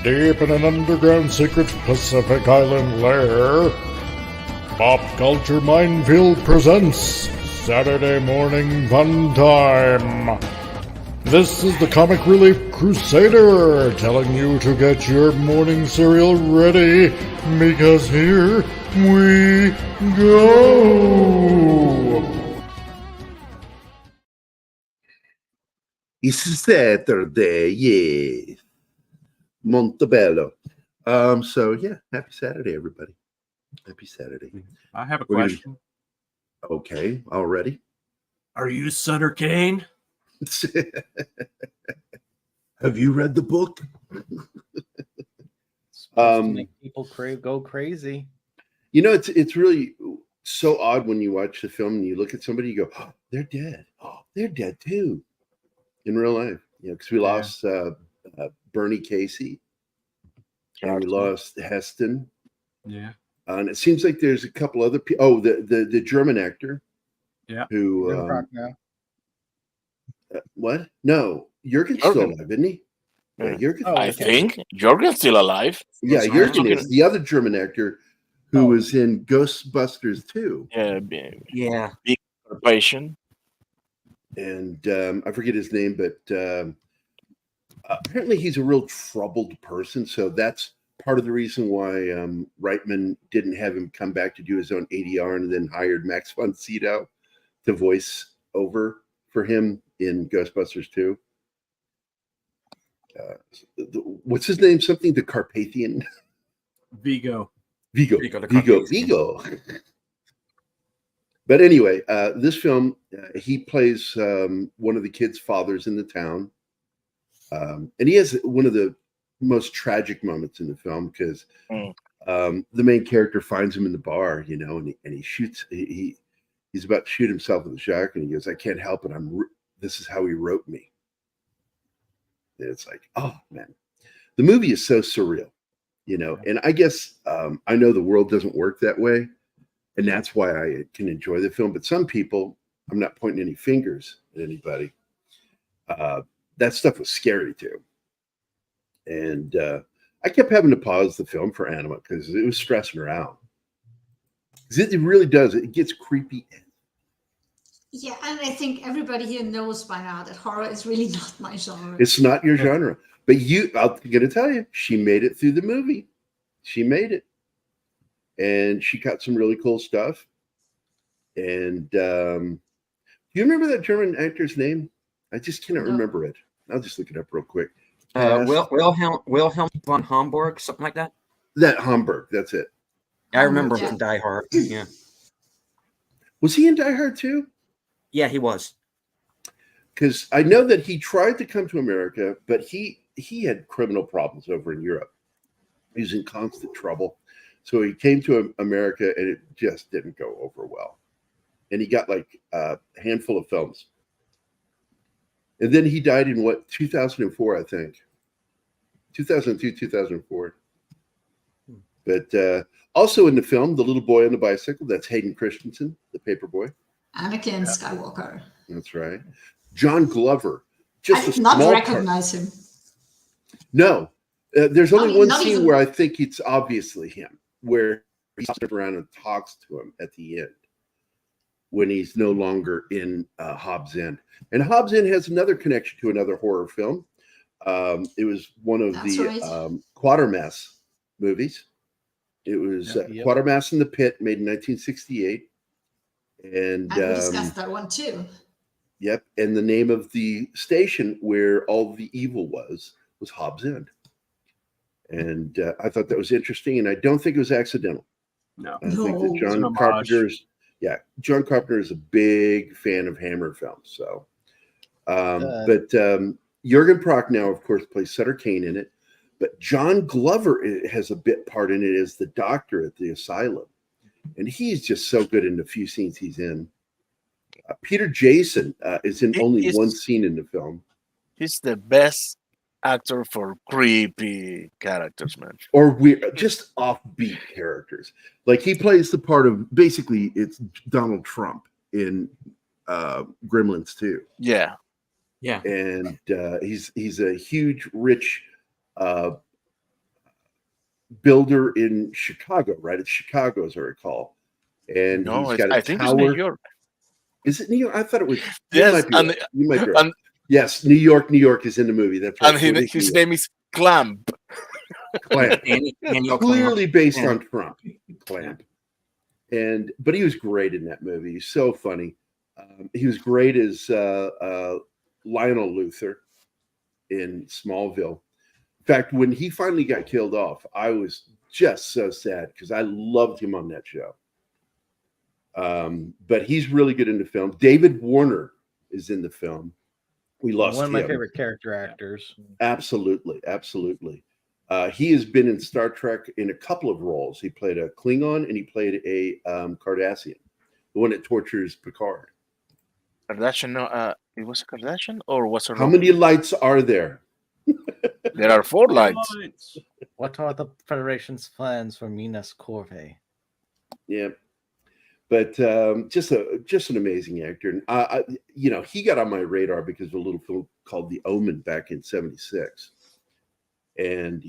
Deep in an underground secret Pacific Island lair, Pop Culture Minefield presents Saturday Morning Funtime. This is the Comic Relief Crusader telling you to get your morning cereal ready, because here we go. It's Saturday, yeah. Montebello. So yeah, happy Saturday, everybody. Happy Saturday. I have a question. Okay, already. Are you Sutter Kane? Have you read the book? To make people go crazy. You know, it's really so odd when you watch the film and you look at somebody, you go, oh, they're dead. Oh, they're dead too. In real life, you know, because we lost Bernie Casey and we lost Heston. Yeah. And it seems like there's a couple other people. Oh, the German actor. Yeah. Who? What? No, Jurgen's still alive, isn't he? Yeah, Jurgen. I think Jurgen's still alive. Yeah, Jurgen is the other German actor who was in Ghostbusters 2. Yeah. Big corporation. And I forget his name, but apparently he's a real troubled person. So that's part of the reason why Reitman didn't have him come back to do his own ADR and then hired Max von Sydow to voice over for him in Ghostbusters 2. What's his name? Something the Carpathian? Vigo. But anyway, this film, he plays one of the kids' fathers in the town. And he has one of the most tragic moments in the film because the main character finds him in the bar, you know, and he shoots. He's about to shoot himself with a shotgun. And he goes, "I can't help it. This is how he wrote me." And it's like, oh, man. The movie is so surreal, you know. And I guess I know the world doesn't work that way. And that's why I can enjoy the film. But some people, I'm not pointing any fingers at anybody. That stuff was scary too. And I kept having to pause the film for Anima because it was stressing her out. It really does. It gets creepy. Yeah, and I think everybody here knows by now that horror is really not my genre. It's not your genre. But I'm going to tell you, she made it through the movie. She made it. And she got some really cool stuff. And do you remember that German actor's name? I just cannot remember it. I'll just look it up real quick. Wilhelm von Hamburg, something like that. That Hamburg, that's it. I remember from Die Hard. Yeah. Was he in Die Hard too? Yeah, he was. Because I know that he tried to come to America, but he had criminal problems over in Europe. He was in constant trouble. So he came to America and it just didn't go over well. And he got like a handful of films. And then he died in 2004, I think. 2002, 2004. But also in the film, the little boy on the bicycle, that's Hayden Christensen, the paper boy. Anakin Skywalker. That's right. John Glover. I did not recognize him. No. There's only one scene where I think it's obviously him, where he turns around and talks to him at the end when he's no longer in Hobbs End. And Hobbs End has another connection to another horror film. It was one of Quatermass movies. It was Quatermass in the Pit, made in 1968. And we discussed that one too. Yep. And the name of the station where all the evil was Hobbs End. And I thought that was interesting, and I don't think it was accidental. No. I think that John Carpenter is a big fan of Hammer films. So, but Jürgen Prochnow, of course, plays Sutter Kane in it. But John Glover has a bit part in it as the doctor at the asylum, and he's just so good in the few scenes he's in. Peter Jason is in only one scene in the film. He's the best actor for creepy characters, man. Or weird, just offbeat characters. Like he plays the part of, basically it's Donald Trump in Gremlins 2. Yeah. Yeah. And he's a huge, rich builder in Chicago, right? It's Chicago, as I recall. And No, he's got a I think it's New tower. York. Is it New York? I thought it was. You Yes, might be and right. You might be right. and, Yes, New York. New York is in the movie. That's right. and So it is his New York. name is Clamp. Clamp. Daniel Clearly Clamp. based Yeah. on Trump. Clamp. But he was great in that movie. He's so funny. He was great as Lionel Luthor in Smallville. In fact, when he finally got killed off, I was just so sad because I loved him on that show. But he's really good in the film. David Warner is in the film. We lost One of my him. favorite character actors. Absolutely, absolutely. He has been in Star Trek in a couple of roles. He played a Klingon and he played a Cardassian, the one that tortures Picard. Kardashian, no, it was a Kardashian or was it? How many lights are there? There are 4 lights. What are the Federation's plans for Minas Corve? Yeah, but just an amazing actor. And he got on my radar because of a little film called The Omen back in '76, and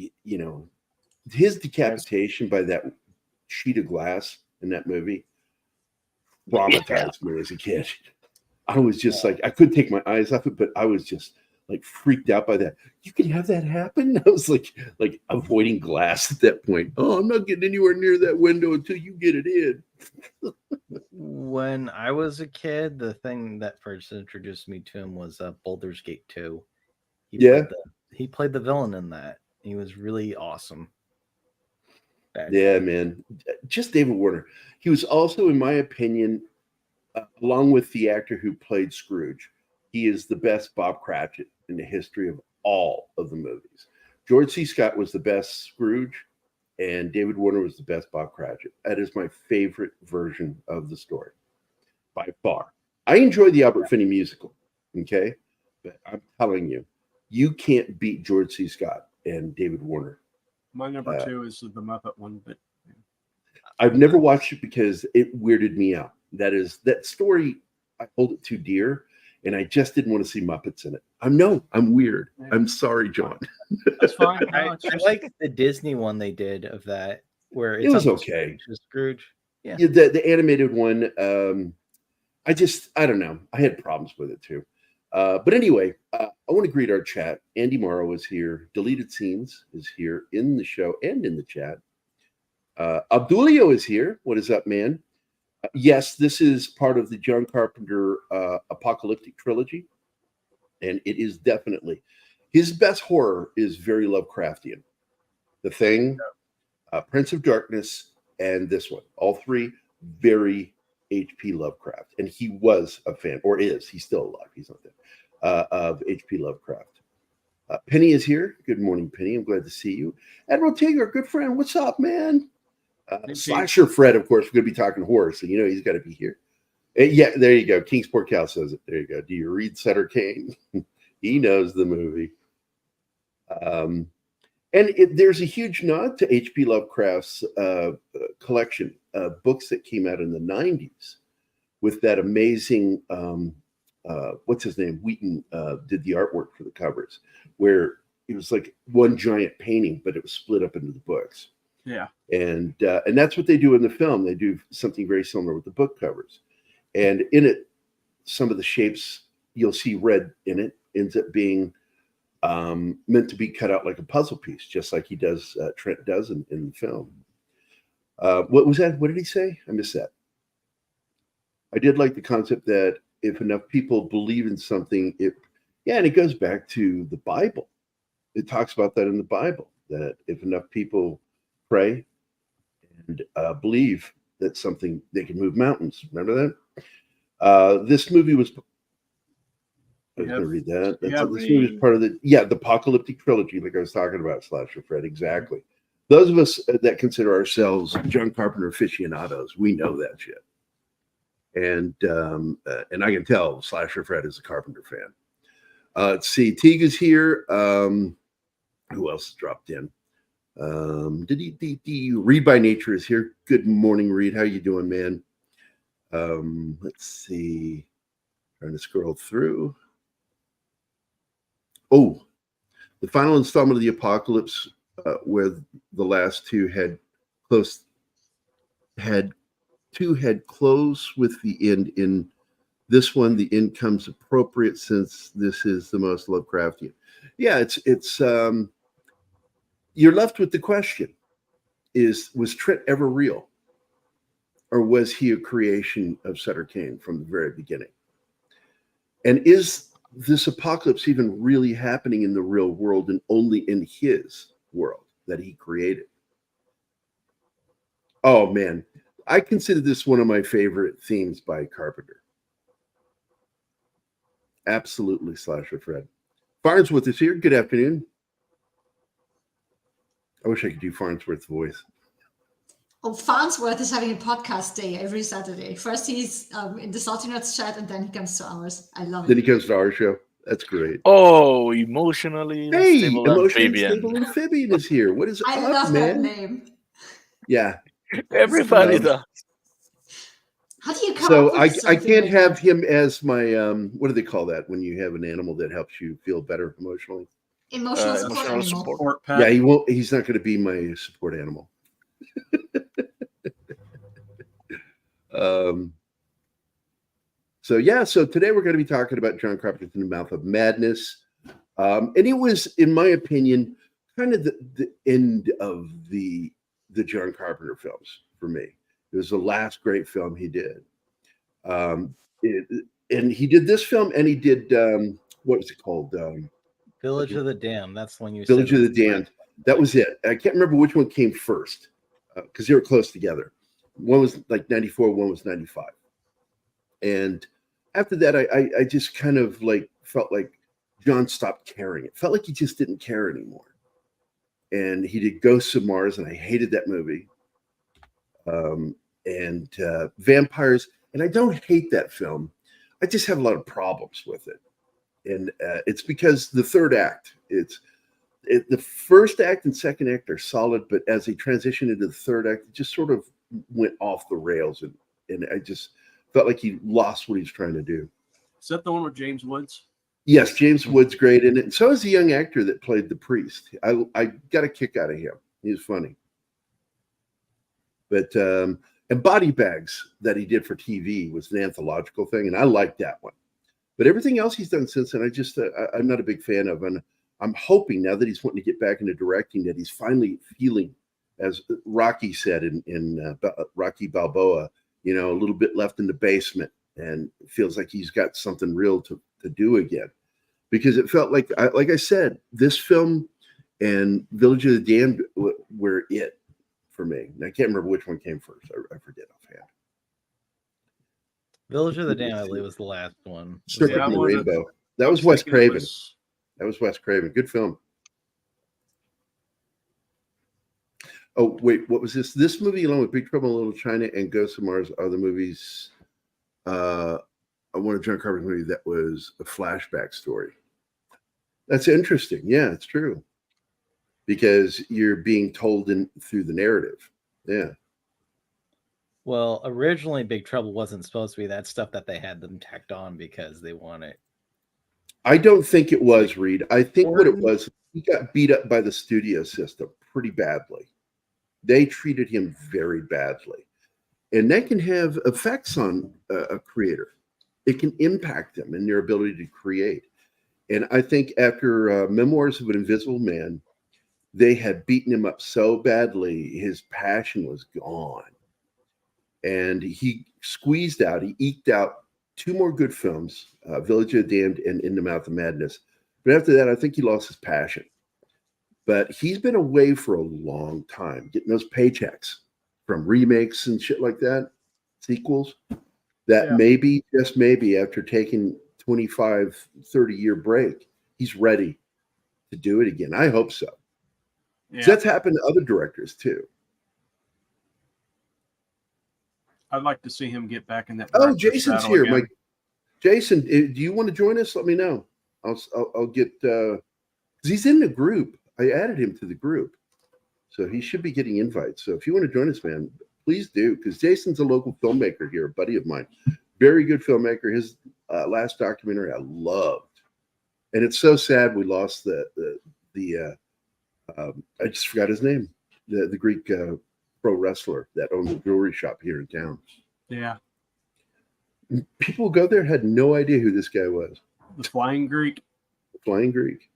his decapitation by that sheet of glass in that movie traumatized me as a kid. I was just like, I couldn't take my eyes off it, but I was just like freaked out by that. You can have that happen? I was like avoiding glass at that point. Oh, I'm not getting anywhere near that window until you get it in. When I was a kid, the thing that first introduced me to him was Baldur's Gate 2. He played the villain in that. He was really awesome. Yeah, man. Just David Warner. He was also, in my opinion, along with the actor who played Scrooge, he is the best Bob Cratchit in the history of all of the movies. George C. Scott was the best Scrooge, and David Warner was the best Bob Cratchit. That is my favorite version of the story, by far. I enjoy the Albert Finney musical, okay? But I'm telling you, you can't beat George C. Scott and David Warner. My number 2 is the Muppet one, but I've never watched it because it weirded me out. That story, I hold it too dear, and I just didn't want to see Muppets in it. I'm weird. Yeah. I'm sorry, John. that's fine. No, I it's just- like the Disney one they did of that, where It was on okay. Scrooge. Yeah, the animated one. I don't know. I had problems with it too. But anyway, I want to greet our chat. Andy Morrow is here. Deleted Scenes is here in the show and in the chat. Abdulio is here. What is up, man? Yes, this is part of the John Carpenter apocalyptic trilogy, and it is definitely his best horror is very Lovecraftian. The Thing, Prince of Darkness, and this one. All 3 very H.P. Lovecraft, and he was a fan, or is. He's still alive. He's not dead. Of H.P. Lovecraft. Penny is here. Good morning, Penny. I'm glad to see you. Admiral Tigger, good friend. What's up, man? Slasher Fred, of course, we're going to be talking horror, so he's got to be here. Yeah, there you go. Kingsport Cal says it. There you go. Do you read Sutter Kane? He knows the movie. And there's a huge nod to H.P. Lovecraft's collection of books that came out in the 90s with that amazing, what's his name? Wheaton did the artwork for the covers, where it was like one giant painting, but it was split up into the books. Yeah. And that's what they do in the film. They do something very similar with the book covers. And in it, some of the shapes you'll see red in it ends up being meant to be cut out like a puzzle piece, just like Trent does in the film. What was that? What did he say? I missed that. I did like the concept that if enough people believe in something, and it goes back to the Bible. It talks about that in the Bible, that if enough people pray and believe that something, they can move mountains. Remember that? This movie was. I was going to read that. This movie is part of the apocalyptic trilogy, like I was talking about, Slasher Fred. Exactly. Those of us that consider ourselves John Carpenter aficionados, we know that shit. And I can tell Slasher Fred is a Carpenter fan. Let's see. Tega's here. Who else dropped in? Read by Nature is here. Good morning, Reed. How you doing, man? Let's see. Trying to scroll through. Oh, the final installment of the Apocalypse where the last two had close with the end. In this one, the end comes appropriate since this is the most Lovecraftian. Yeah, it's you're left with the question: was Trent ever real, or was he a creation of Sutter Kane from the very beginning? And is this apocalypse even really happening in the real world and only in his world that he created? Oh man, I consider this one of my favorite themes by Carpenter. Absolutely, Slasher Fred. Farnsworth is here. Good afternoon. I wish I could do Farnsworth's voice. Oh, Farnsworth is having a podcast day every Saturday. First he's in the Salty Nuts chat, and then he comes to ours. I love Then it. he comes to our show. That's great. Oh, emotionally Hey, stable Emotionally amphibian. Stable Amphibian is here. What is I up, love man? that name. Yeah. Everybody does. How do you come So up with I something can't like have that? him as my what do they call that when you have an animal that helps you feel better emotionally? Emotional support Emotional animal. support. Or pet. Yeah, he won't. He's not going to be my support animal. So today we're going to be talking about John Carpenter's In the Mouth of Madness, and it was, in my opinion, kind of the end of the John Carpenter films for me. It was the last great film he did, and he did this film, and he did what was it called? Village of the Damned. That's when you Village said of was the Damned. That was it. I can't remember which one came first because they were close together. One was like 94, one was 95. And after that, I just kind of like felt like John stopped caring. It felt like he just didn't care anymore. And he did Ghosts of Mars, and I hated that movie. And Vampires, and I don't hate that film. I just have a lot of problems with it. And it's because the third act, the first act and second act are solid, but as they transition into the third act, it just sort of went off the rails, and I just felt like he lost what he was trying to do. Is that the one with James Woods? Yes, James Woods great in it, and so is the young actor that played the priest. I got a kick out of him. He was funny. But and Body Bags that he did for TV was an anthological thing, and I liked that one. But everything else he's done since then, I'm not a big fan of, and I'm hoping now that he's wanting to get back into directing that he's finally feeling, as Rocky said in Rocky Balboa, a little bit left in the basement, and feels like he's got something real to do again. Because it felt like I said, this film and Village of the Damned were it for me. And I can't remember which one came first. I forget offhand. Village of the Damned, I believe, was the last one. Serpent Yeah, and the I was- Rainbow. That was Wes Thinking it Craven. was- That was Wes Craven. Good film. Oh, wait, what was this? This movie, along with Big Trouble in Little China and Ghosts of Mars, are the movies. One of John Carpenter's movies that was a flashback story. That's interesting. Yeah, it's true. Because you're being told through the narrative. Yeah. Well, originally Big Trouble wasn't supposed to be that stuff that they had them tacked on because they wanted. I don't think it was, Reed. I think what it was, he got beat up by the studio system pretty badly. They treated him very badly. And that can have effects on a creator. It can impact them in their ability to create. And I think after Memoirs of an Invisible Man, they had beaten him up so badly, his passion was gone. And he eked out two more good films, Village of the Damned and In the Mouth of Madness. But after that, I think he lost his passion. But he's been away for a long time, getting those paychecks from remakes and shit like that, sequels, that maybe, just maybe, after taking 25, 30-year break, he's ready to do it again. I hope so. Yeah. That's happened to other directors, too. I'd like to see him get back in that. Oh, director's Jason's saddle here. again. Jason, do you want to join us? Let me know. I'll get, because he's in the group. I added him to the group. So he should be getting invites. So if you want to join us, man, please do. Because Jason's a local filmmaker here, a buddy of mine. Very good filmmaker. His last documentary I loved. And it's so sad we lost the I just forgot his name. The Greek pro wrestler that owned the jewelry shop here in town. Yeah. People who go there had no idea who this guy was. The Flying Greek. Flying Greek.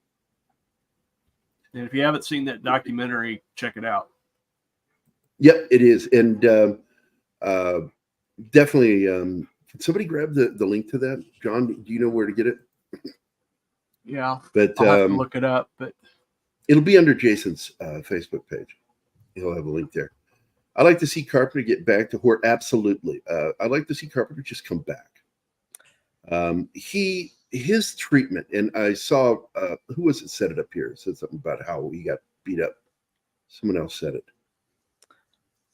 And if you haven't seen that documentary, check it out. Yep, it is. And definitely, can somebody grab the link to that? John, do you know where to get it? Yeah. But I'll have to look it up. But it'll be under Jason's Facebook page. He'll have a link there. I like to see Carpenter get back to horror. Absolutely. I'd like to see Carpenter just come back. His treatment, and I saw, who was it said it up here? It said something about how he got beat up. Someone else said it.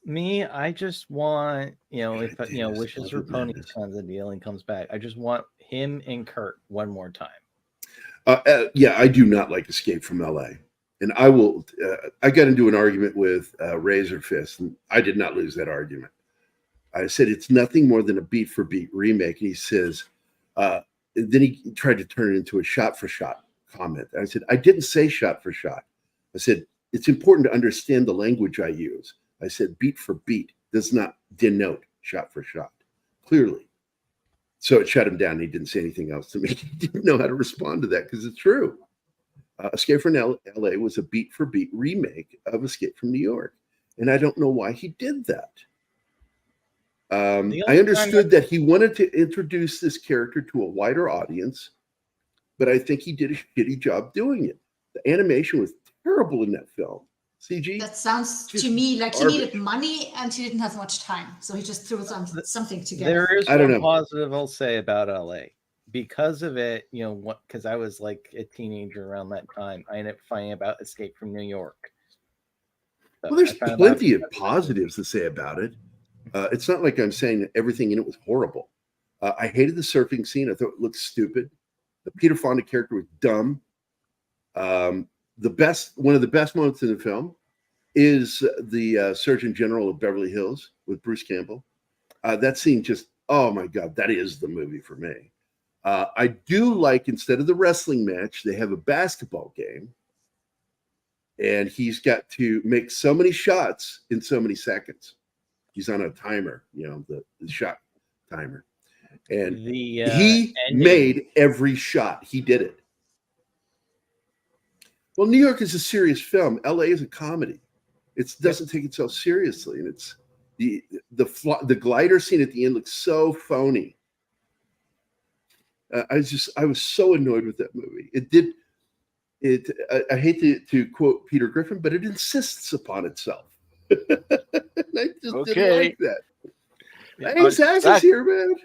Me, I just want, if Wishes for Ponies kinds of deal and comes back, I just want him and Kurt one more time. Yeah, I do not like Escape from LA. And I will, I got into an argument with Razor Fist, and I did not lose that argument. I said, it's nothing more than a beat for beat remake. And he says, then he tried to turn it into a shot for shot comment. I said, I didn't say shot for shot. I said, it's important to understand the language I use. I said, beat for beat does not denote shot for shot, clearly. So it shut him down. He didn't say anything else to me. He didn't know how to respond to that because it's true. Escape from LA was a beat for beat remake of Escape from New York. And I don't know why he did that. I understood that he wanted to introduce this character to a wider audience, but I think he did a shitty job doing it. The animation was terrible in that film. CG? That sounds to me like he needed money and he didn't have much time. So he just threw something together. There is one positive I'll say about LA. Because of it, because I was like a teenager around that time, I ended up finding about Escape from New York. So well, there's plenty of positives to say about it. It's not like I'm saying that everything in it was horrible. I hated the surfing scene. I thought it looked stupid. The Peter Fonda character was dumb. One of the best moments in the film is the Surgeon General of Beverly Hills with Bruce Campbell. That scene just, oh my God, that is the movie for me. I do like, instead of the wrestling match, they have a basketball game. And he's got to make so many shots in so many seconds. He's on a timer, the shot timer. And he made every shot. He did it. Well, New York is a serious film. LA is a comedy. It doesn't take itself seriously. And it's the glider scene at the end looks so phony. I was so annoyed with that movie. I hate to quote Peter Griffin, but it insists upon itself. I just didn't like that. Hey, Zach is here, man.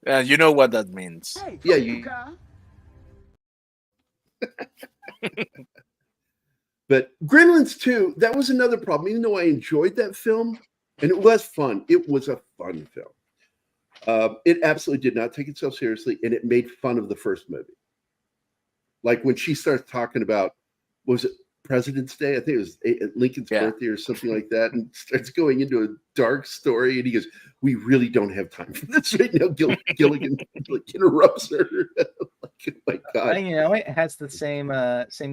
Yeah, you know what that means. Hey, yeah, you. But Gremlins 2, that was another problem. Even though I enjoyed that film, and it was fun, it was a fun film. It absolutely did not take itself seriously, and it made fun of the first movie. Like when she starts talking about, was it President's Day? I think it was Lincoln's birthday or something like that, and starts going into a dark story. And he goes, "We really don't have time for this right now." Gilligan interrupts her. Like, oh my God! It has the same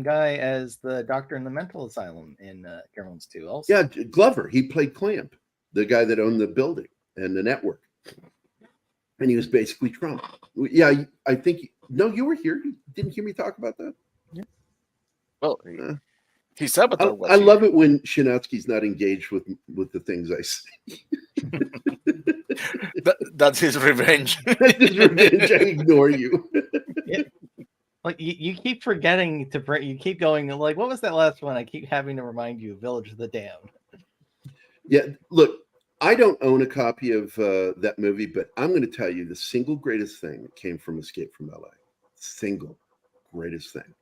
guy as the doctor in the mental asylum in Gremlins 2. Also, yeah, Glover. He played Clamp, the guy that owned the building and the network, and he was basically Trump. Yeah, I think. No, you were here. You didn't hear me talk about that. Yeah. Well. He sabotaged. I love it when Shinatsky's not engaged with the things I say. That's his revenge. That's his revenge. I ignore you. Like you keep forgetting to bring. You keep going. Like, what was that last one? I keep having to remind you. Village of the Damned. Yeah, look, I don't own a copy of that movie, but I'm going to tell you the single greatest thing that came from Escape from LA. Single greatest thing.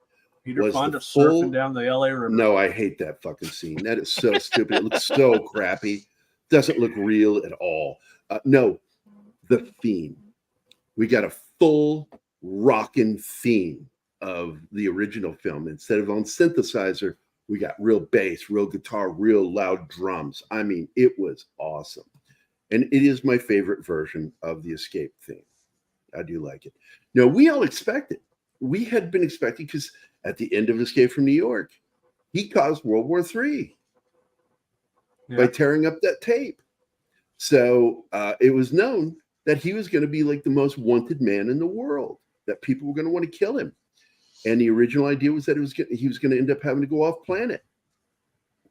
Peter Fonda surfing down the LA River. No, I hate that fucking scene. That is so stupid. It looks so crappy. Doesn't look real at all. No, the theme. We got a full rockin' theme of the original film. Instead of on synthesizer, we got real bass, real guitar, real loud drums. I mean, it was awesome. And it is my favorite version of the Escape theme. I do like it. No, we all expected. We had been expecting, because at the end of Escape from New York, He caused World War III Yeah. by tearing up that tape. So it was known that he was going to be like the most wanted man in the world, that people were going to want to kill him. And the original idea was that he was going to end up having to go off planet.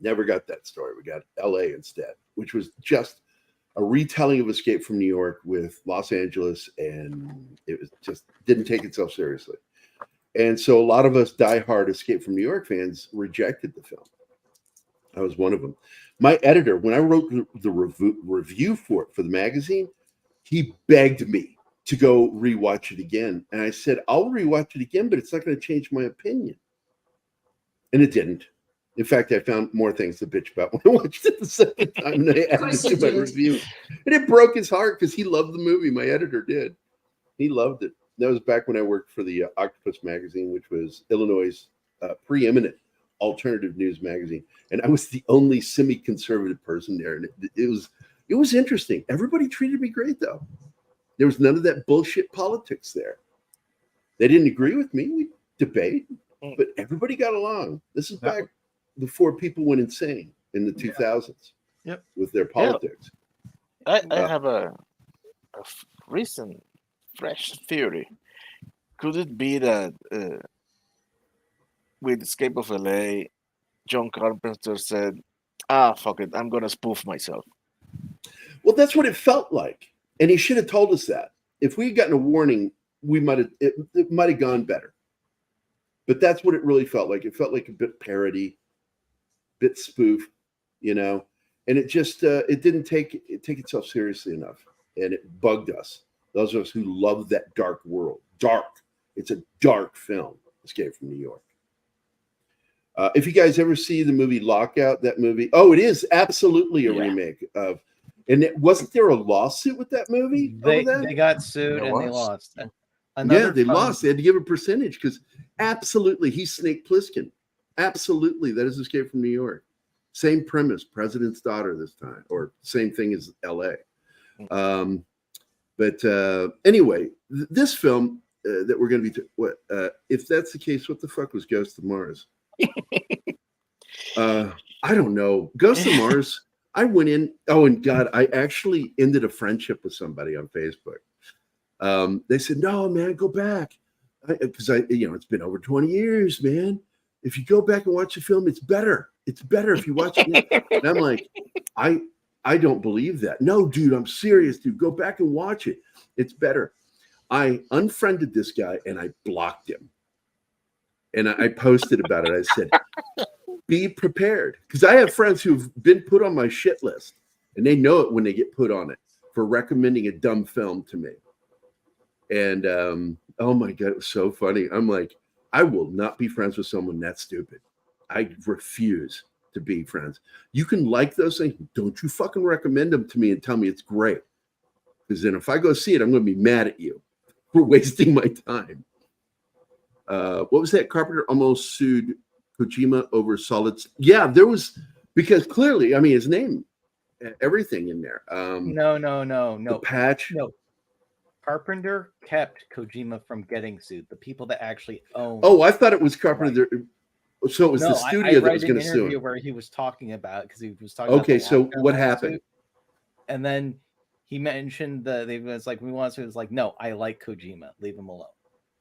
Never got that story. We got LA instead, which was just a retelling of Escape from New York with Los Angeles, and it was just didn't take itself seriously. And so a lot of us diehard Escape from New York fans rejected the film. I was one of them. My editor, when I wrote the review for the magazine, he begged me to go rewatch it again. And I said, I'll rewatch it again, but it's not going to change my opinion. And it didn't. In fact, I found more things to bitch about when I watched it the second time, and I added it to my review. And it broke his heart because he loved the movie. My editor did. He loved it. That was back when I worked for the Octopus magazine, which was Illinois' preeminent alternative news magazine. And I was the only semi-conservative person there. And it was interesting. Everybody treated me great, though. There was none of that bullshit politics there. They didn't agree with me. We debate, but everybody got along. This is back before people went insane in the 2000s. Yep. With their politics. I have a recent fresh theory. Could it be that with Escape of LA, John Carpenter said, fuck it, I'm going to spoof myself? Well, that's what it felt like. And he should have told us that. If we had gotten a warning, it might have gone better. But that's what it really felt like. It felt like a bit parody, bit spoof, and it just it didn't take itself seriously enough, and it bugged us. Those of us who love that dark world. Dark. It's a dark film, Escape from New York. If you guys ever see the movie Lockout, that movie, it is absolutely a remake of. And wasn't there a lawsuit with that movie? They got sued and they lost. They lost. They had to give a percentage because absolutely, he's Snake Plissken. Absolutely, that is Escape from New York. Same premise, President's Daughter this time, or same thing as L.A. But anyway, this film that we're going to be if that's the case, what the fuck was Ghost of Mars? I don't know. Ghost of Mars. I went in. Oh, and God, I actually ended a friendship with somebody on Facebook. They said, "No, man, go back," because it's been over 20 years, man. If you go back and watch the film, it's better. It's better if you watch it. And I'm like, I don't believe that. No, dude, I'm serious, dude. Go back and watch it. It's better. I unfriended this guy and I blocked him. And I posted about it. I said, be prepared. Because I have friends who've been put on my shit list. And they know it when they get put on it for recommending a dumb film to me. And oh my God, it was so funny. I'm like, I will not be friends with someone that stupid. I refuse to be friends. You can like those things. Don't you fucking recommend them to me and tell me it's great. Because then if I go see it, I'm going to be mad at you for wasting my time. What was that? Carpenter almost sued Kojima over Solid. Yeah, there was, because clearly, I mean, his name, everything in there. No. The patch. No. Carpenter kept Kojima from getting sued. The people that actually own. Oh, I thought it was Carpenter. Right. So it was the studio that was going to sue him. I read an interview where he was talking about, because he was talking. Okay, so what happened? And then he mentioned they was like, we want to. It was like, no, I like Kojima. Leave him alone.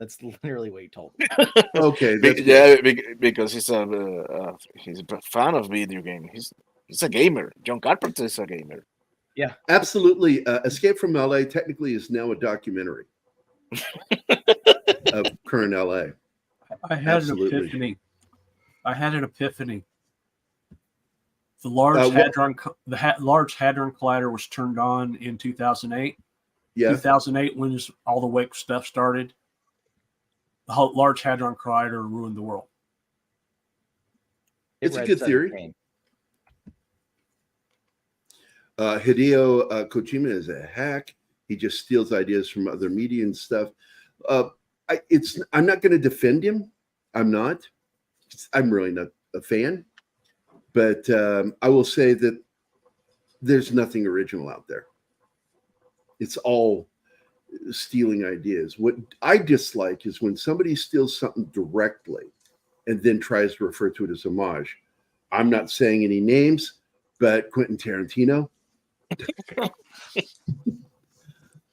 That's literally what he told me. Okay, because he's a fan of video game. He's a gamer. John Carpenter is a gamer. Yeah, absolutely. Escape from LA technically is now a documentary of current LA. I had an epiphany. The Large Hadron Collider was turned on in 2008. Yeah, 2008 when all the Wake stuff started. The Large Hadron Collider ruined the world. It's a good theory. Hideo Kojima is a hack. He just steals ideas from other media and stuff. I'm not going to defend him. I'm not. I'm really not a fan. But I will say that there's nothing original out there. It's all stealing ideas. What I dislike is when somebody steals something directly and then tries to refer to it as homage. I'm not saying any names, but Quentin Tarantino.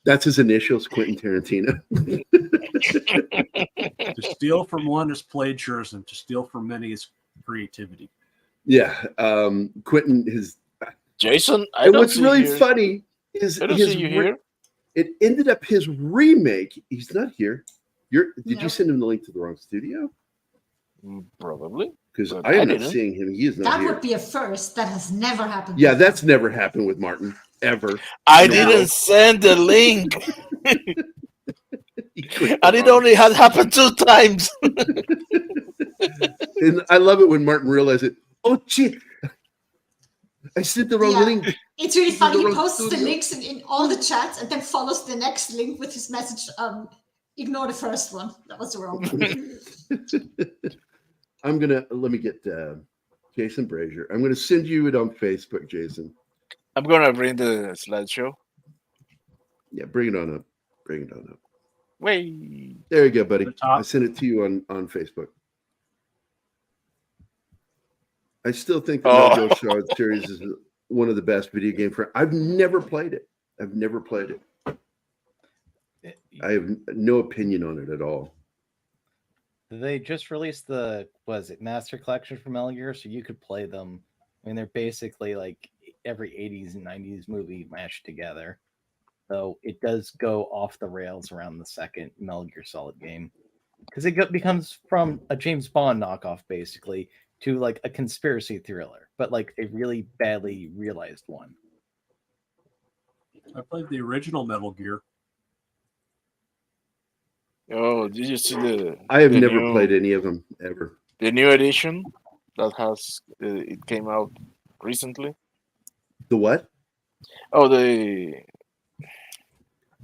That's his initials, Quentin Tarantino. To steal from one is plagiarism. To steal from many is creativity. Yeah, Quentin has. Jason, I And don't what's see really here. funny is I don't see you here. it ended up his remake. He's not here. Did No. you send him the link to the wrong studio? Probably. Because But I am I not didn't. seeing him. He is not That here. would be a first. That has never happened. Yeah, before. that's never happened with Martin ever. I No. didn't send the link, He clicked and it wrong. only has happened 2 times. And I love it when Martin realized it. Oh shit! I sent the wrong Yeah. link. It's really This is the funny. He wrong posts the studio. links in all the chats and then follows the next link with his message. Ignore the first one. That was the wrong one. Let me get Jason Brazier. I'm gonna send you it on Facebook, Jason. I'm gonna bring the slideshow. Yeah, bring it on up. Bring it on up. Wait. There you go, buddy. The top. I sent it to you on Facebook. I still think the Metal Gear Solid series is one of the best video game I've never played it. I've never played it. I have no opinion on it at all. They just released the Master Collection for Metal Gear, so you could play them. I mean, they're basically like every 80s and 90s movie mashed together. So it does go off the rails around the second Metal Gear Solid game. Because it becomes from a James Bond knockoff, basically, to like a conspiracy thriller, but like a really badly realized one. I played the original Metal Gear. Oh, did you see the? I have the never new- played any of them ever. the new edition that has it came out recently. The what? Oh,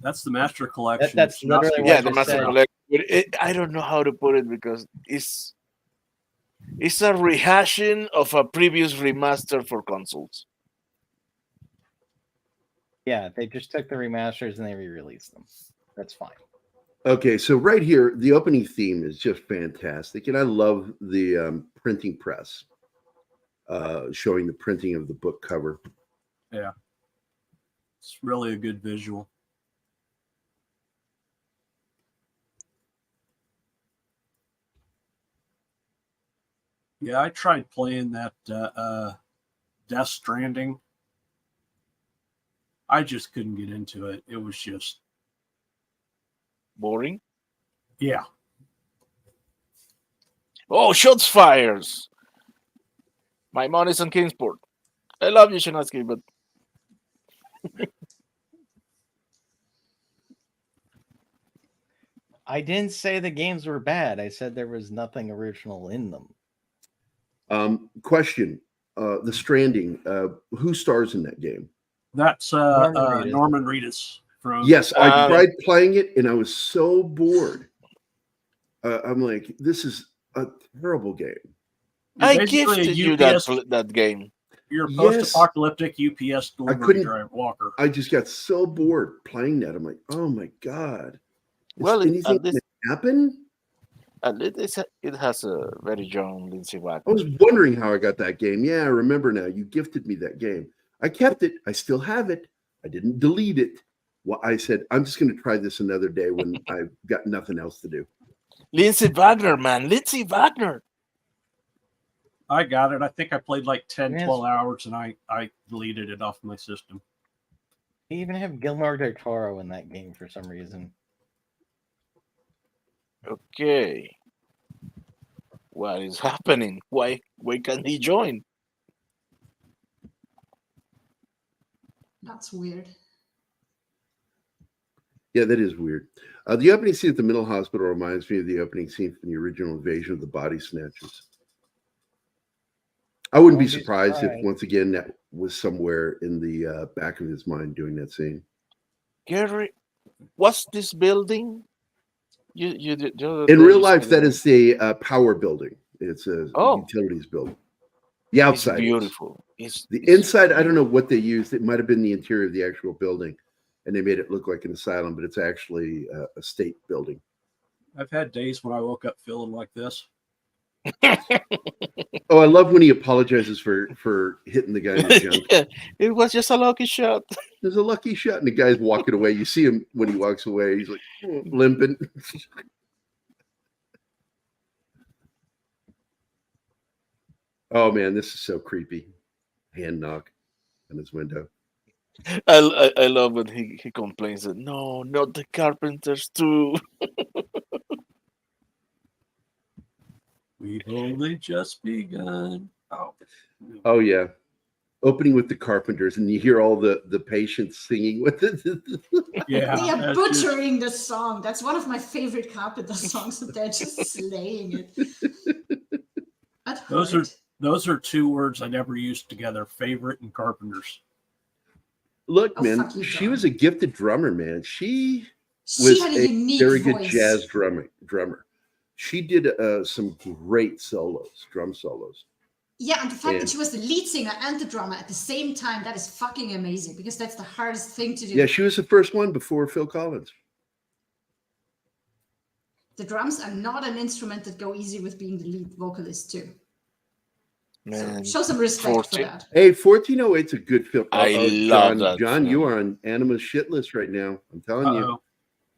That's the Master Collection. That's literally what yeah, I the just Master said. Collection. I don't know how to put it because it's a rehashing of a previous remaster for consoles. Yeah, they just took the remasters and they re-released them. That's fine. Okay, so right here, the opening theme is just fantastic, and I love the printing press showing the printing of the book cover. Yeah. It's really a good visual. Yeah, I tried playing that Death Stranding. I just couldn't get into it. It was just, Boring. yeah. Oh, shots fires! My money's on Kingsport. I love you, Shinatsky, but I didn't say the games were bad. I said there was nothing original in them. Question: The Stranding. Who stars in that game? That's Norman Reedus. Norman Reedus from. Yes, I Um, tried playing it, and I was so bored. I'm like, this is a terrible game. I Basically a gifted you UPS that game. You're a Yes. post-apocalyptic UPS delivery couldn't- driver walker. I just got so bored playing that. I'm like, oh my god. Is Well, anything at least gonna happen? it has a very young Lindsay I Wagner. was wondering how I got that game. Yeah, I remember now. You gifted me that game. I kept it. I still have it. I didn't delete it. Well, I said, I'm just going to try this another day when I've got nothing else to do. Lindsay Wagner, man. Lindsay Wagner. I got it. I think I played like 10, Yes. 12 hours and I deleted it off my system. They even have Guillermo del Toro in that game for some reason. Okay. What is happening? Why can't he join? That's weird. Yeah, that is weird. The opening scene at the mental hospital reminds me of the opening scene from the original Invasion of the Body Snatchers. I wouldn't be surprised if, once again, that was somewhere in the back of his mind doing that scene. Gary, what's this building? In real life, that is the power building. It's a utilities building. The outside It's beautiful. The inside, I don't know what they used. It might have been the interior of the actual building, and they made it look like an asylum, but it's actually a state building. I've had days when I woke up feeling like this. Oh, I love when he apologizes for hitting the guy in the junk. Yeah, it was just a lucky shot. There's a lucky shot, and the guy's walking away. You see him when he walks away. He's like limping. Oh man, this is so creepy. Hand knock on his window. I love when he complains that no, not the carpenters too. We've only just begun. Oh, Oh yeah, opening with the Carpenters, and you hear all the patients singing with it. yeah. They are that's just- butchering the song. That's one of my favorite Carpenter songs, and they're just slaying it. That hurt. Those are two words I never used together: favorite and carpenters. Look, Oh, man, fuck you, she John. was a gifted drummer, man. She She was had a a unique very voice. good jazz drummer. She did some great drum solos. Yeah, and the fact Yeah. that she was the lead singer and the drummer at the same time, that is fucking amazing, because that's the hardest thing to do. Yeah, she was the first one before Phil Collins. The drums are not an instrument that go easy with being the lead vocalist too. Man, So show some respect 14 for that. Hey, 1408's a good film. I John, love that John, you film. are on Anima's shit list right now. I'm telling you, Uh-oh.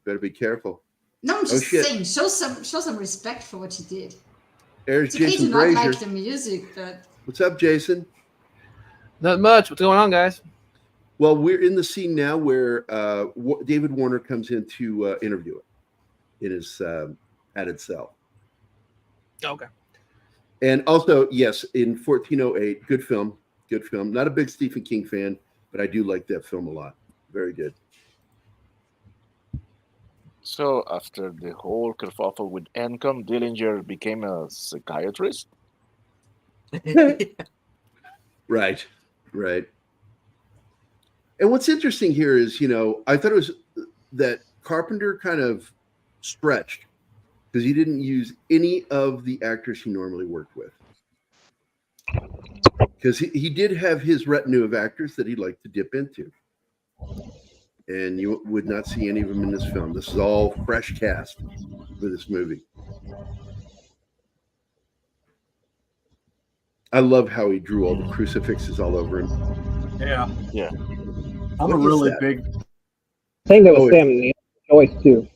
better be careful. No, I'm just shit. saying, show some respect for what she did. There's It's okay Jason to not Brazier. like the music, but What's up, Jason? Not much. What's going on, guys? Well, we're in the scene now where David Warner comes in to interview it in his padded cell. Okay. And also, yes, in 1408, good film. Not a big Stephen King fan, but I do like that film a lot. Very good. So after the whole kerfuffle with Encom, Dillinger became a psychiatrist. Right. And what's interesting here is, I thought it was that Carpenter kind of stretched because he didn't use any of the actors he normally worked with. Because he did have his retinue of actors that he liked to dip into. And you would not see any of them in this film. This is all fresh cast for this movie. I love how he drew all the crucifixes all over him. Yeah. Yeah. I'm What a is really that? big. I think that was Oh, Sam Neill's choice too.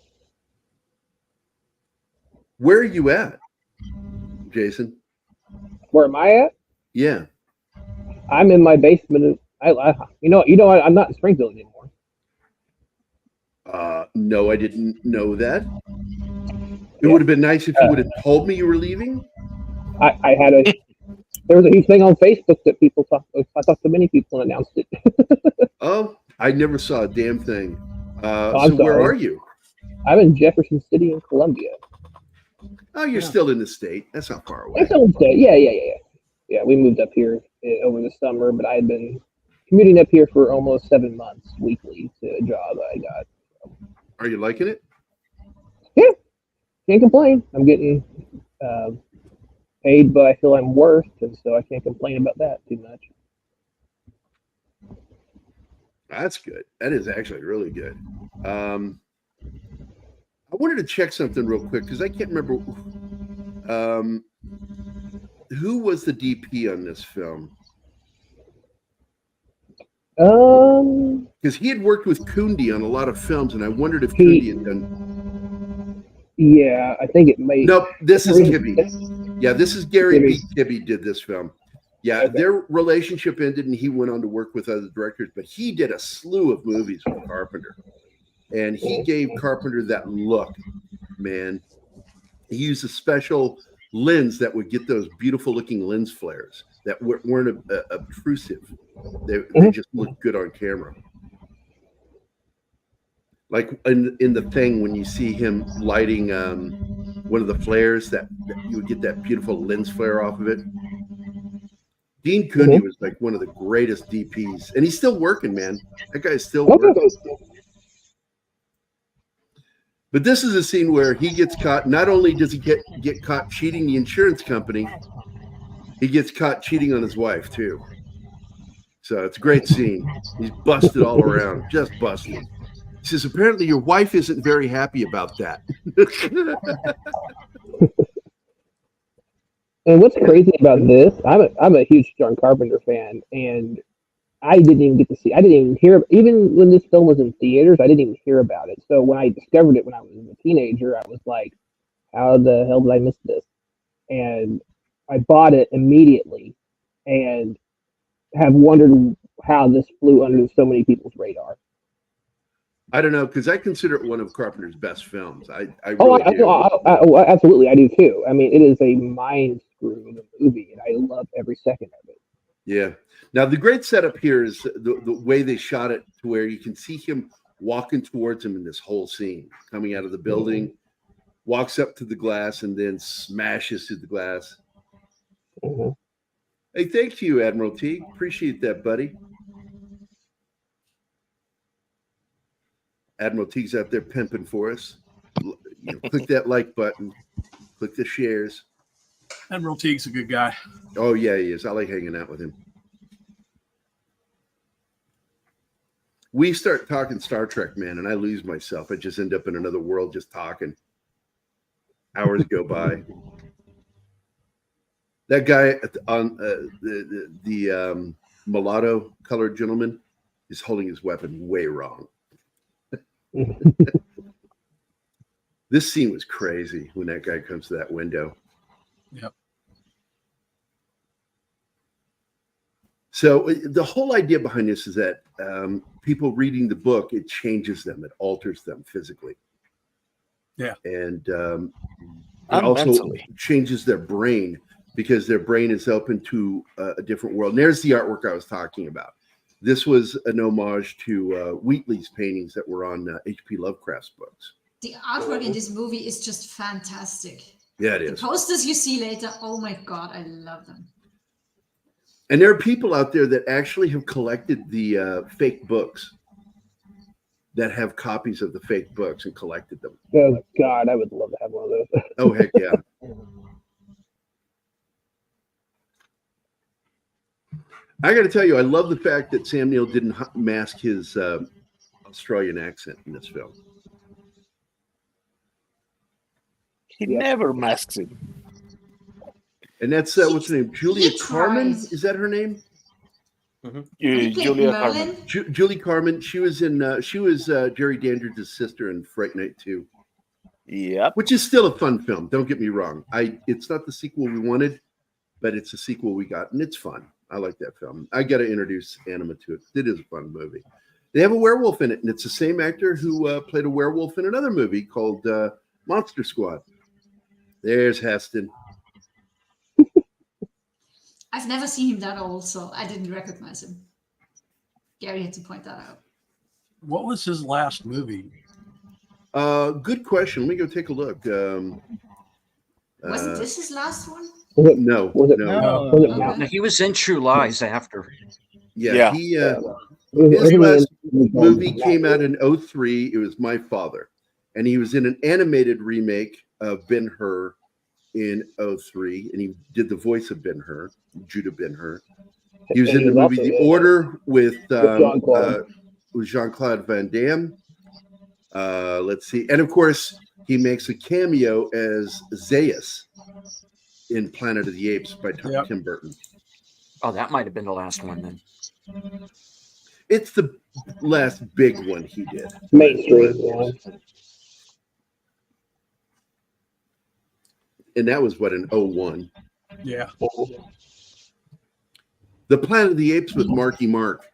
Where are you at, Jason? Where am I at? Yeah. I'm in my basement. I'm not in Springfield anymore. No, I didn't know that. It would have been nice if you would have told me you were leaving. I had there was a huge thing on Facebook that people talked. I talked to many people and announced it. Oh, I never saw a damn thing. I'm So where sorry. are you? I'm in Jefferson City in Columbia. Oh, you're Yeah. still in the state. That's not far away. That's on state. Yeah. Yeah, we moved up here over the summer, but I had been commuting up here for almost 7 months weekly to a job I got. Are you liking it? Can't complain. I'm getting paid, but I feel I'm worth, and so I can't complain about that too much. That's good. That is actually really good. I wanted to check something real quick because I can't remember who was the DP on this film. Because he had worked with Kundi on a lot of films, and I wondered if Kundi had done. Yeah, I think it may. Nope, this is Kibbe. Yeah, this is Gary B. Kibbe did this film. Yeah, Okay. their relationship ended, and he went on to work with other directors. But he did a slew of movies with Carpenter, and he gave Carpenter that look. Man, he used a special lens that would get those beautiful-looking lens flares that weren't obtrusive. They just looked good on camera. Like in The Thing, when you see him lighting one of the flares, that you would get that beautiful lens flare off of it. Dean Kundi was like one of the greatest DPs, and he's still working, man. That guy's still working. But this is a scene where he gets caught. Not only does he get caught cheating the insurance company, he gets caught cheating on his wife too. So it's a great scene. He's busted all around, just busted. He says, apparently your wife isn't very happy about that. And what's crazy about this? I'm a huge John Carpenter fan, and I didn't even get to see. I didn't even hear. Even when this film was in theaters, I didn't even hear about it. So when I discovered it when I was a teenager, I was like, "How the hell did I miss this?" And I bought it immediately, and have wondered how this flew under so many people's radar. I don't know, because I consider it one of Carpenter's best films. I Oh, really do. absolutely, I do too. I mean, it is a mind screw of a movie, and I love every second of it. Yeah. Now, the great setup here is the way they shot it to where you can see him walking towards him in this whole scene, coming out of the building, walks up to the glass, and then smashes through the glass. Mm-hmm. Hey, thank you, Admiral T. Appreciate that, buddy. Admiral T's out there pimping for us. Click that like button. Click the shares. Admiral Teague's a good guy. Oh, yeah, he is. I like hanging out with him. We start talking Star Trek, man, and I lose myself. I just end up in another world just talking. Hours go by. That guy on the mulatto colored gentleman is holding his weapon way wrong. This scene was crazy when that guy comes to that window. Yep. So the whole idea behind this is that people reading the book, it changes them, it alters them physically. Yeah. And it also mentally changes their brain because their brain is open to a different world. And there's the artwork I was talking about. This was an homage to Wheatley's paintings that were on H.P. Lovecraft's books. The artwork in this movie is just fantastic. Yeah, it The is. posters you see later, oh my God, I love them. And there are people out there that actually have collected the fake books, that have copies of the fake books and collected them. Oh God, I would love to have one of those. Oh, heck yeah. I got to tell you, I love the fact that Sam Neill didn't mask his Australian accent in this film. He never masks it. And that's, what's her name? Julia he Carmen? tried. Is that her name? He played Julia Merlin. Carmen. Julie Carmen. She was in, Jerry Dandridge's sister in Fright Night 2. Yep. Which is still a fun film. Don't get me wrong. It's not the sequel we wanted, but it's a sequel we got, and it's fun. I like that film. I got to introduce Anima to it. It is a fun movie. They have a werewolf in it, and it's the same actor who played a werewolf in another movie called Monster Squad. There's Heston. I've never seen him that old, so I didn't recognize him. Gary had to point that out. What was his last movie? Good question. Let me go take a look. Wasn't this his last one? No. Was it? No. Was it Okay. No, he was in True Lies after. Yeah. Yeah. His last movie came out in 2003. It was My Father. And he was in an animated remake of Ben-Hur in 2003. And he did the voice of Ben-Hur, Judah Ben-Hur. He was in the movie The Order with Jean-Claude Van Damme. Let's see. And of course, he makes a cameo as Zaius in Planet of the Apes by Tim Burton. Oh, that might have been the last one then. It's the last big one he did. mainstream? Yeah. And that was what, in 2001. Yeah. The Planet of the Apes with Marky Mark.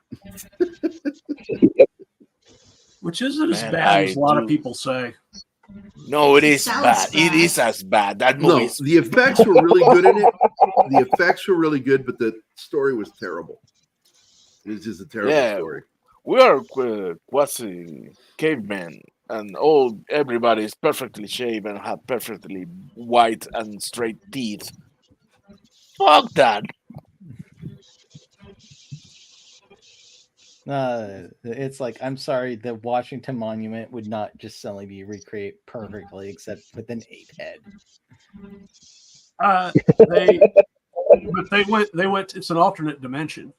Which isn't as Man, bad as a lot of do. people say. No, it is Sounds bad. It bad. is as bad. That No, movie is the effects were really good in it. The effects were really good, but the story was terrible. It was just a terrible story. we are quasi cavemen, and everybody is perfectly shaven, have perfectly white and straight teeth. Fuck that. It's like, I'm sorry, the Washington Monument would not just suddenly be recreated perfectly, except with an ape head. They went. It's an alternate dimension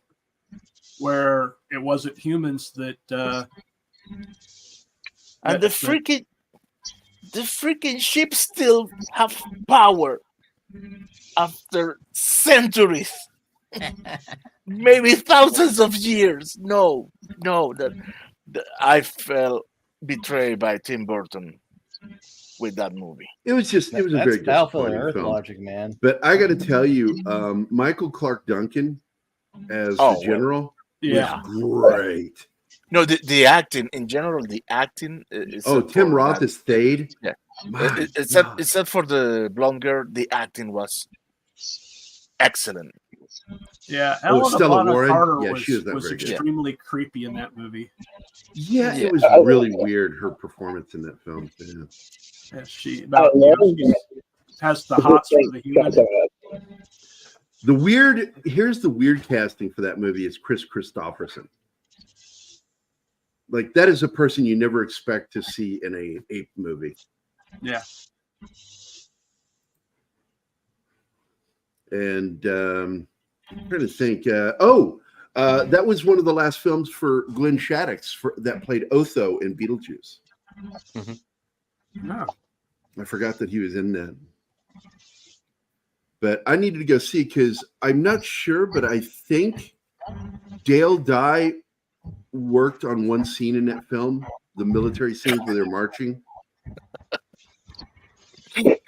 where it wasn't humans that. And the freaking ships still have power. after centuries, maybe thousands of years. No, I felt betrayed by Tim Burton with that movie. It was a That's very Battlefield disappointing Earth film. logic, man. But I got to tell you, Michael Clark Duncan as Oh, the well, general Yeah. was great. No, the acting in general, the acting. Tim Roth is Thade. Yeah. My Except for the blonde girl, the acting was excellent. Yeah. Helena Stella Bonham Warren? Carter Yeah, she was not was very good. extremely creepy in that movie. Yeah, Yeah. it was really weird, her performance in that film. Yeah. Yeah, she I love has the hots for the human. Here's the weird casting for that movie is Chris Christopherson. Like that is a person you never expect to see in a ape movie. Yeah. And I'm trying to think. That was one of the last films for Glenn Shaddix that played Otho in Beetlejuice. No. I forgot that he was in that. But I needed to go see because I'm not sure, but I think Dale Dye worked on one scene in that film, the military scenes where they're marching.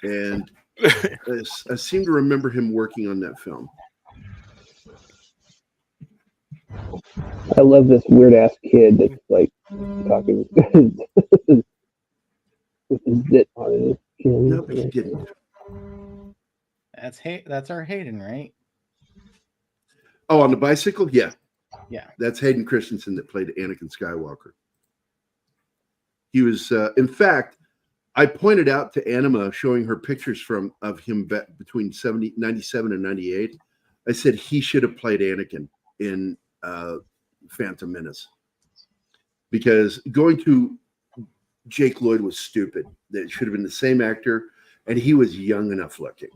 And I seem to remember him working on that film. I love this weird ass kid that's like talking with his zit on his chin. No, but he didn't. That's our Hayden, right? Oh, on the bicycle? Yeah. Yeah. That's Hayden Christensen that played Anakin Skywalker. He was, in fact, I pointed out to Anima showing her pictures of him between 97 and 98. I said he should have played Anakin in Phantom Menace because going to Jake Lloyd was stupid. That should have been the same actor, and he was young enough looking.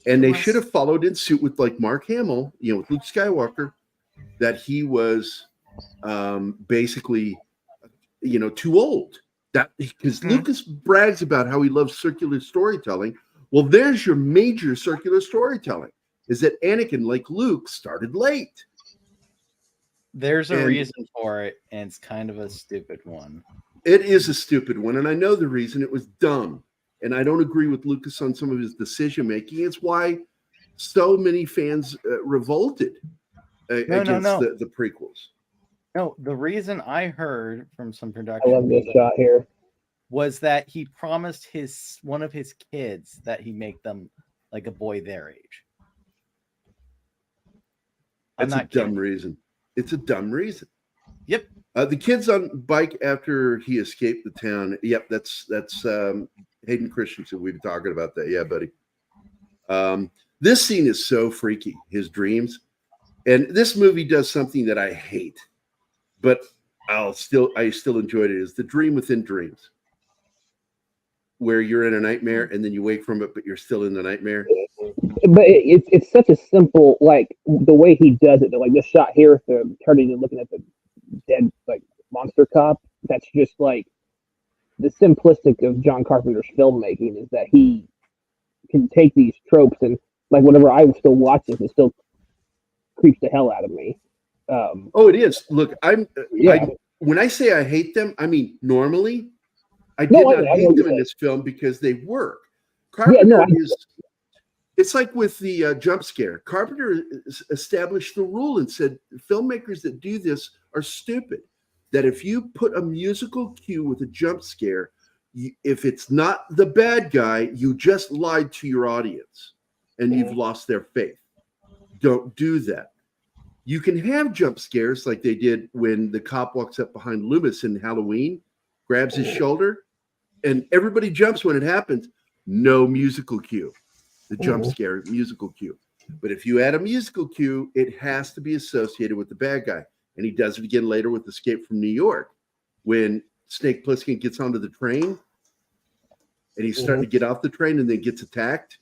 And they should have followed in suit with like Mark Hamill, with Luke Skywalker, that he was basically, too old. That because Lucas brags about how he loves circular storytelling. Well, there's your major circular storytelling: is that Anakin, like Luke, started late. There's a reason for it, and it's kind of a stupid one. It is a stupid one, and I know the reason. It was dumb. And I don't agree with Lucas on some of his decision making. It's why so many fans revolted against the prequels. No, the reason I heard from some production I love this shot here. was that he promised one of his kids that he'd make them like a boy their age. That's a dumb reason. It's a dumb reason. Yep. The kid's on bike after he escaped the town. Yep, that's Hayden Christensen. We've been talking about that. Yeah, buddy. This scene is so freaky, his dreams. And this movie does something that I hate, but I still enjoyed it, is the dream within dreams, where you're in a nightmare and then you wake from it, but you're still in the nightmare. But it's such a simple, like the way he does it, like this shot here, turning and looking at the dead like monster cop. That's just like the simplistic of John Carpenter's filmmaking, is that he can take these tropes and like whenever I was still watching, it still creeps the hell out of me. It is. Look, when I say I hate them, I mean normally. I did not hate them in this film because they work. Carpenter it's like with the jump scare. Carpenter established the rule and said filmmakers that do this are stupid. That if you put a musical cue with a jump scare, if it's not the bad guy, you just lied to your audience and you've lost their faith. Don't do that. You can have jump scares like they did when the cop walks up behind Loomis in Halloween, grabs his shoulder, and everybody jumps when it happens. No musical cue. The jump scare musical cue. But if you add a musical cue, it has to be associated with the bad guy. And he does it again later with Escape from New York, when Snake Plissken gets onto the train and he's starting to get off the train and then gets attacked.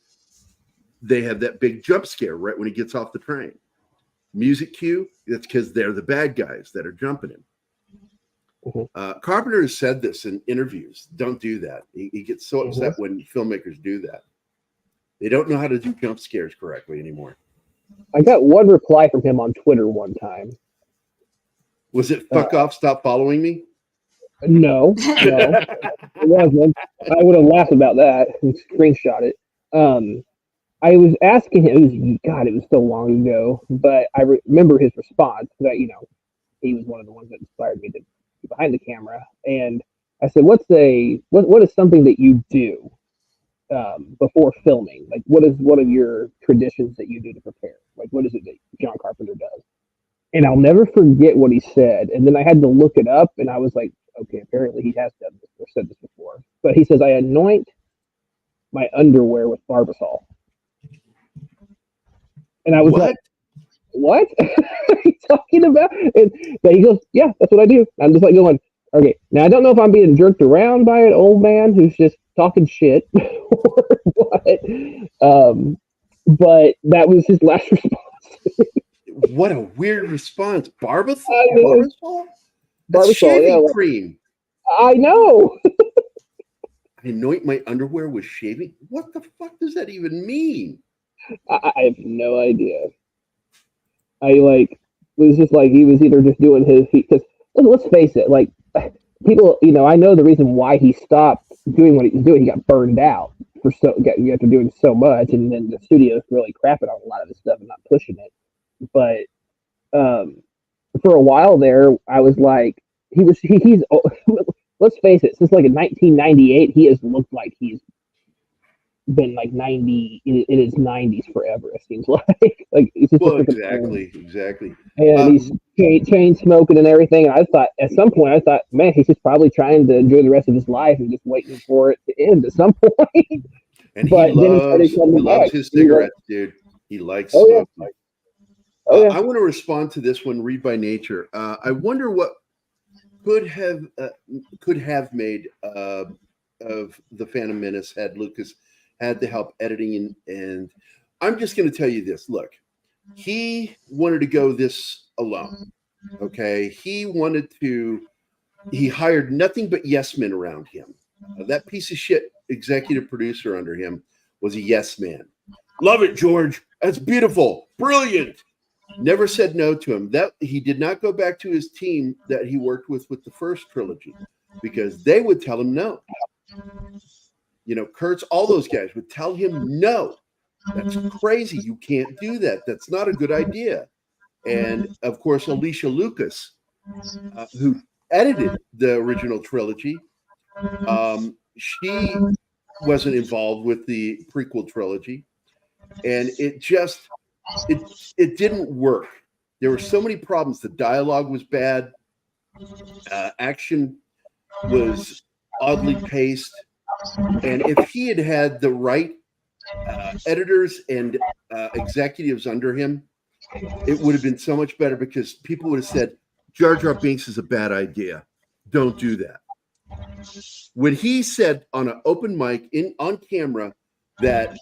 They have that big jump scare right when he gets off the train. Music cue, that's because they're the bad guys that are jumping him. Carpenter has said this in interviews. Don't do that. He gets so upset when filmmakers do that. They don't know how to do jump scares correctly anymore. I got one reply from him on Twitter one time. Was it "fuck off, stop following me"? No, it wasn't. I would have laughed about that and screenshot it. I was asking him. It was so long ago, but I remember his response that he was one of the ones that inspired me to be behind the camera. And I said, what is something that you do before filming? Like, what is one of your traditions that you do to prepare? Like, what is it that John Carpenter does? And I'll never forget what he said. And then I had to look it up, and I was like, okay, apparently he has done this or said this before. But he says, I anoint my underwear with Barbasol. And I was like, what are you talking about? And he goes, yeah, that's what I do. I'm just like going, okay. Now, I don't know if I'm being jerked around by an old man who's just talking shit or what. But that was his last response. What a weird response. Barbasol? Barbasol, That's shaving cream. I know. I anoint my underwear with shaving? What the fuck does that even mean? I have no idea. Was just like he was either just doing because let's face it, like people, I know the reason why he stopped doing what he was doing. He got burned out after doing so much, and then the studio's really crapping on a lot of this stuff and not pushing it. But for a while there, I was like, he's let's face it, since like in 1998, he has looked like he's been like 90 in his 90s forever. It seems like he's just exactly. And he's chain smoking and everything. And I thought at some point, man, he's just probably trying to enjoy the rest of his life and just waiting for it to end at some point. And he loves his cigarettes, dude. He likes smoking. Yeah. I want to respond to this one. Read by Nature. I wonder what could have made of the Phantom Menace had Lucas had the help editing, and I'm just going to tell you this. Look, he wanted to go this alone. Okay, he hired nothing but yes men around him. That piece of shit executive producer under him was a yes man. Love it, George. That's beautiful, brilliant. Never said no to him. That he did not go back to his team that he worked with the first trilogy, because they would tell him no. Kurtz, all those guys would tell him no. That's crazy. You can't do that. That's not a good idea. And of course, Alicia Lucas, who edited the original trilogy, she wasn't involved with the prequel trilogy, and it didn't work. There were so many problems. The dialogue was bad. Action was oddly paced. And if he had had the right editors and executives under him, it would have been so much better, because people would have said, Jar Jar Binks is a bad idea. Don't do that. When he said on an open mic on camera that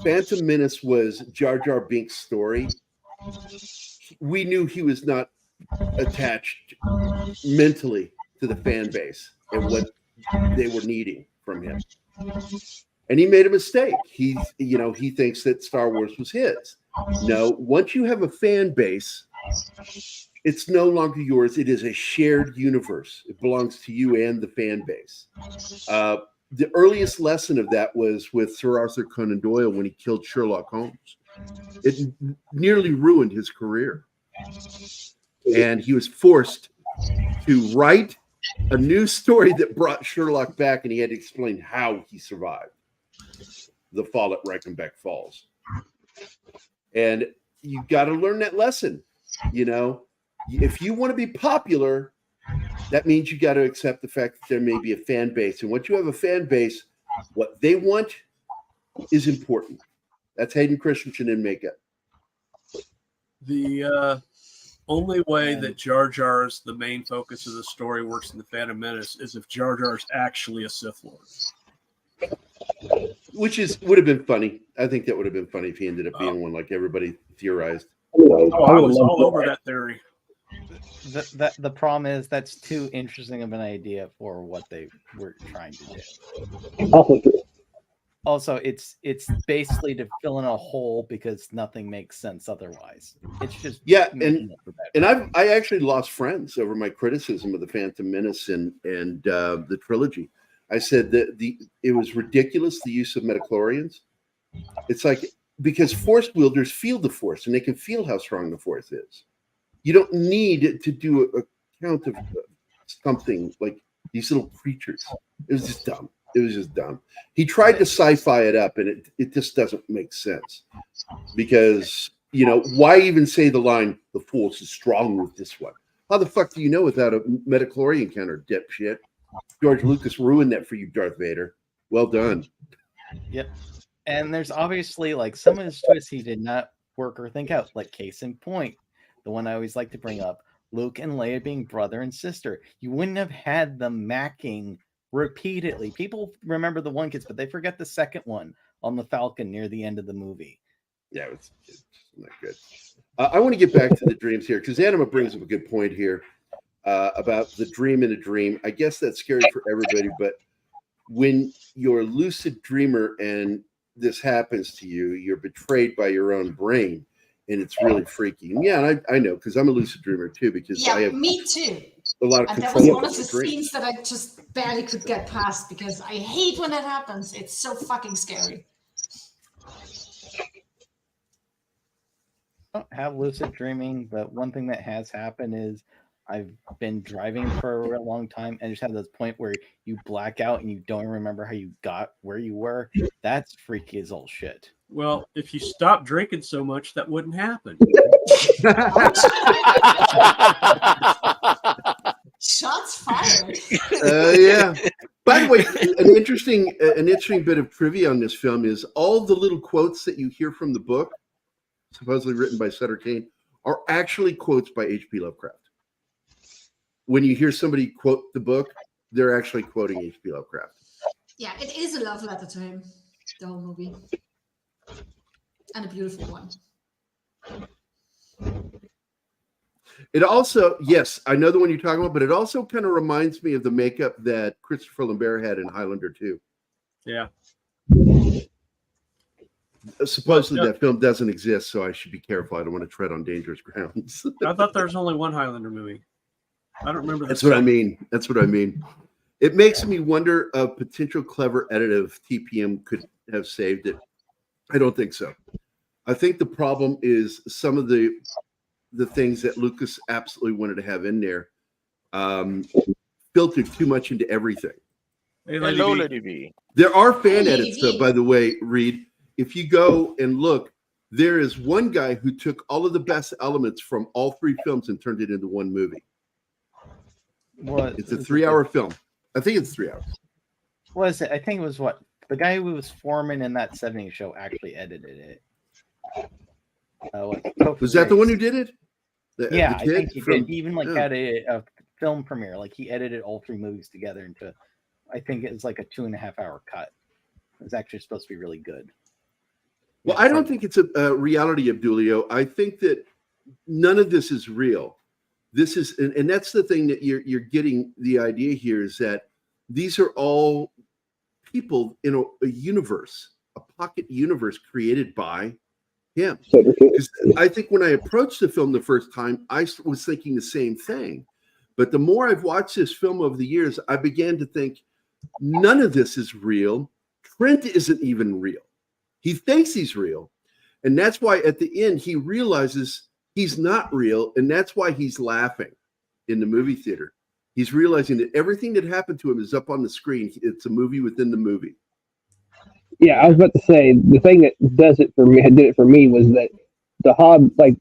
Phantom Menace was Jar Jar Binks' story, we knew he was not attached mentally to the fan base and what they were needing from him. And he made a mistake. He thinks that Star Wars was his. No, once you have a fan base, it's no longer yours. It is a shared universe. It belongs to you and the fan base. The earliest lesson of that was with Sir Arthur Conan Doyle when he killed Sherlock Holmes. It nearly ruined his career. And he was forced to write a new story that brought Sherlock back, and he had to explain how he survived the fall at Reichenbach Falls. And you got to learn that lesson. If you want to be popular, that means you got to accept the fact that there may be a fan base. And once you have a fan base, what they want is important. That's Hayden Christensen in makeup. The only way that Jar Jar's the main focus of the story works in the Phantom Menace is if Jar Jar's actually a Sith Lord. Which would have been funny. I think that would have been funny if he ended up being one, like everybody theorized. I was all over that theory. The problem is that's too interesting of an idea for what they were trying to do. Also true. Also, it's basically to fill in a hole because nothing makes sense otherwise. It's just making it for better. I actually lost friends over my criticism of the Phantom Menace and the trilogy. I said that it was ridiculous, the use of midichlorians. It's like, because force wielders feel the force and they can feel how strong the force is. You don't need to do a count of something like these little creatures. It was just dumb. He tried to sci-fi it up, and it just doesn't make sense. Because, why even say the line, the force is strong with this one? How the fuck do you know without a midichlorian counter, dipshit? George Lucas ruined that for you, Darth Vader. Well done. Yep. And there's obviously like some of his twists he did not work or think out. Like case in point, the one I always like to bring up, Luke and Leia being brother and sister. You wouldn't have had them macking repeatedly. People remember the one kiss, but they forget the second one on the Falcon near the end of the movie. Yeah, it's not good. I want to get back to the dreams here because Anima brings up a good point here about the dream in a dream. I guess that's scary for everybody, but when you're a lucid dreamer and this happens to you, you're betrayed by your own brain, and it's really freaky. And yeah, I know because I'm a lucid dreamer too. Because I have me too. A lot of and control. That was one of the dream. scenes that I just barely could get past because I hate when that happens. It's so fucking scary. I don't have lucid dreaming, but one thing that has happened is I've been driving for a long time and just have this point where you black out and you don't remember how you got where you were. That's freaky as all shit. Well, if you stop drinking so much, that wouldn't happen. Shots fired. Yeah. By the way, an interesting bit of trivia on this film is all the little quotes that you hear from the book, supposedly written by Sutter Kane, are actually quotes by H.P. Lovecraft. When you hear somebody quote the book, they're actually quoting H.P. Lovecraft. Yeah, it is a love letter to him, the whole movie. And a beautiful one. It also, yes, I know the one you're talking about, but it also kind of reminds me of the makeup that Christopher Lambert had in Highlander 2. Yeah. Supposedly that film doesn't exist, so I should be careful. I don't want to tread on dangerous grounds. I thought there was only one Highlander movie. I don't remember. That's what I mean. It makes me wonder a potential clever edit of TPM could have saved it. I don't think so. I think the problem is some of the things that Lucas absolutely wanted to have in there filtered too much into everything. Hey, hello, Lady V. There are fan edits, though, by the way, Reed. If you go and look, there is one guy who took all of the best elements from all three films and turned it into one movie. What? It's a 3-hour film. I think it's 3 hours. Was it? I think it was what? The guy who was Foreman in that 70s show actually edited it. Was that the one who did it? I think he did. He even had a film premiere. Like he edited all three movies together into, I think it was like a 2.5-hour cut. It was actually supposed to be really good. Well, I don't think it's a reality, Abdulio. I think that none of this is real. This is, and that's the thing that you're getting the idea here is that these are all people in a universe, a pocket universe created by him. I think when I approached the film the first time, I was thinking the same thing. But the more I've watched this film over the years, I began to think none of this is real. Trent isn't even real. He thinks he's real. And that's why at the end, he realizes he's not real. And that's why he's laughing in the movie theater. He's realizing that everything that happened to him is up on the screen. It's a movie within the movie. Yeah, I was about to say the thing that did it for me was that the Hobbit, like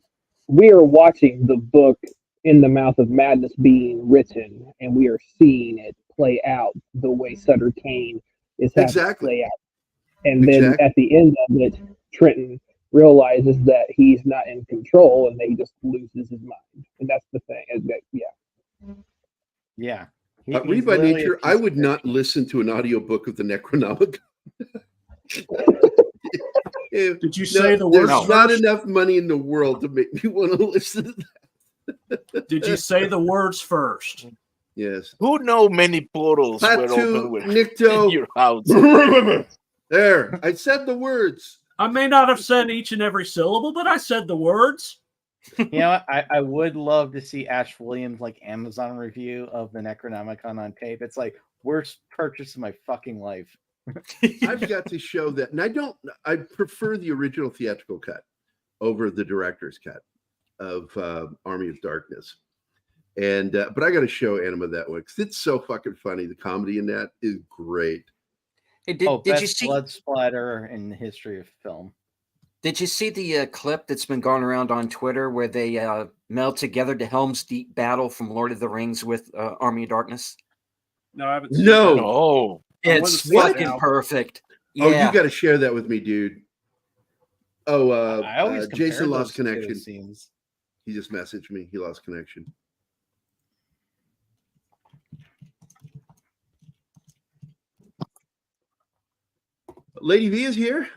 we are watching the book In the Mouth of Madness being written, and we are seeing it play out the way Sutter Kane is having it play out. And then at the end of it, Trenton realizes that he's not in control, and that he just loses his mind. And that's the thing. Yeah. Read by nature, I would not listen to an audiobook of the Necronomicon. Did you say the words? There's not enough money in the world to make me want to listen to that. Did you say the words first? Yes. Who know many portals were open with Nikto, in your house? There, I said the words. I may not have said each and every syllable, but I said the words. I would love to see Ash Williams like Amazon review of the Necronomicon on tape. It's like worst purchase of my fucking life. I've got to show that, and I prefer the original theatrical cut over the director's cut of Army of Darkness. And but I got to show Anima that one because it's so fucking funny. The comedy in that is great. Hey, did best you see blood splatter in the history of film? Did you see the clip that's been going around on Twitter where they meld together the Helm's Deep battle from Lord of the Rings with Army of Darkness? No, I haven't seen No. that. Oh, It's What? fucking perfect. Oh, Yeah. you got to share that with me, dude. Oh, I always compare Jason those lost two connection. scenes. He just messaged me. He lost connection. Lady V is here.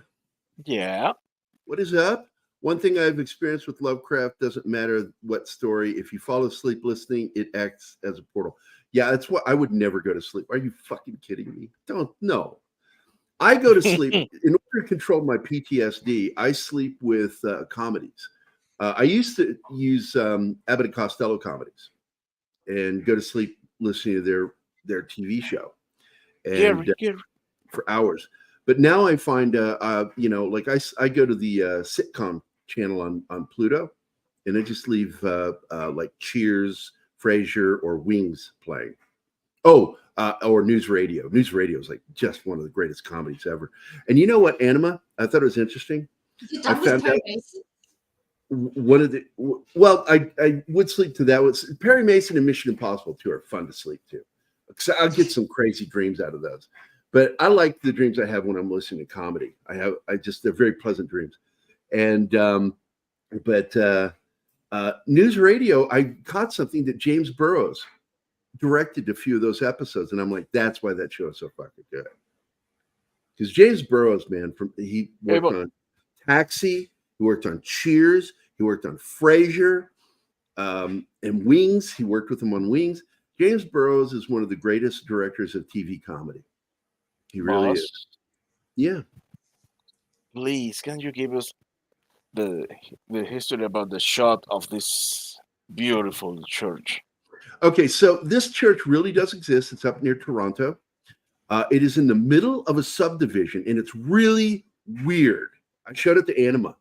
yeah. What is up? One thing I've experienced with Lovecraft, doesn't matter what story, if you fall asleep listening, it acts as a portal. Yeah, that's what I would never go to sleep. Are you fucking kidding me? Don't, no. I go to sleep in order to control my PTSD. I sleep with comedies. I used to use Abbott and Costello comedies and go to sleep listening to their TV show and for hours. But now I find, like I go to the sitcom channel on Pluto, and I just leave like Cheers, Frasier, or Wings playing. Oh, or News Radio. News Radio is like just one of the greatest comedies ever. And you know what, Anima? I thought it was interesting. You done with Perry Mason? One of the I would sleep to that. Was Perry Mason and Mission Impossible 2 are fun to sleep to. So I'll get some crazy dreams out of those. But I like the dreams I have when I'm listening to comedy. They're very pleasant dreams. And News Radio, I caught something that James Burrows directed a few of those episodes, and I'm like, that's why that show is so fucking good. Because James Burrows, man, he worked on Taxi, he worked on Cheers, he worked on Frasier, and Wings. He worked with him on Wings. James Burrows is one of the greatest directors of TV comedy. He really is. Yeah. Please, can you give us the history about the shot of this beautiful church? Okay, so this church really does exist. It's up near Toronto. It is in the middle of a subdivision, and it's really weird. I showed it to Anima.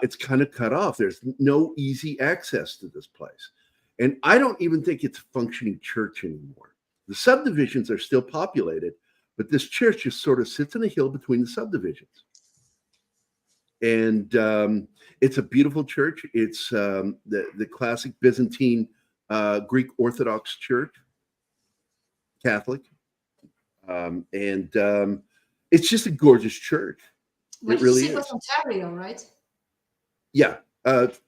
It's kind of cut off. There's no easy access to this place. And I don't even think it's a functioning church anymore. The subdivisions are still populated, but this church just sort of sits on a hill between the subdivisions. And it's a beautiful church. It's the classic Byzantine Greek Orthodox Church, Catholic. And it's just a gorgeous church. Well, it really you said is. it was Ontario, right? Yeah.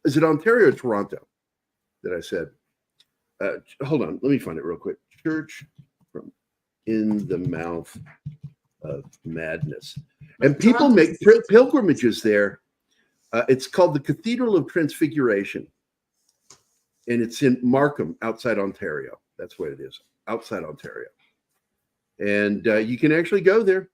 Is it Ontario or Toronto that I said? Hold on. Let me find it real quick. Church from In the Mouth of Madness. And people make pilgrimages there. It's called the Cathedral of Transfiguration. And it's in Markham, outside Ontario. That's what it is, outside Ontario. And you can actually go there.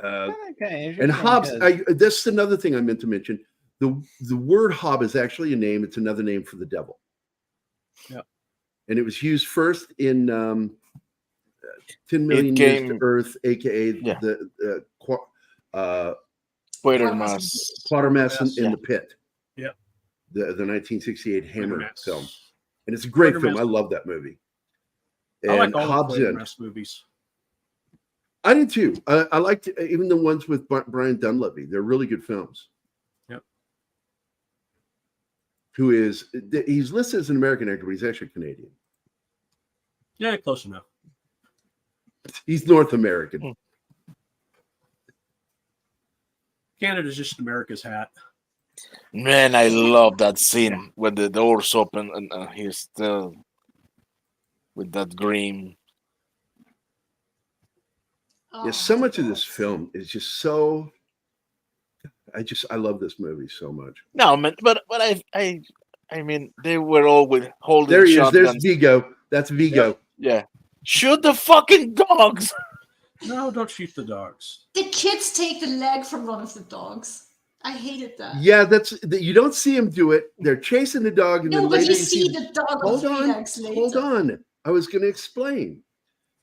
And Hobbs, this is another thing I meant to mention. The word Hob is actually a name. It's another name for the devil. Yeah. And it was used first in 10 Million Years to Earth, aka the Quatermass in the Pit. Yeah. The 1968 Hammer film. And it's a great film. I love that movie. And I like all Hobbs the Quatermass movies. I did too. I liked even the ones with Brian Dunleavy. They're really good films. Yep. He's listed as an American actor, but he's actually Canadian. Yeah, close enough. He's North American. Canada's just America's hat. Man, I love that scene when the doors open and he's still with that green. Yeah, so much of this film is just so. I love this movie so much. No, man, but I mean, they were all with holding. There he is. shotguns. There's Vigo. That's Vigo. Yeah. Shoot the fucking dogs! No, don't shoot the dogs. The kids take the leg from one of the dogs. I hated that. Yeah, you don't see him do it. They're chasing the dog, and No, then but later you see the dog on 3 legs later. Hold on. I was going to explain.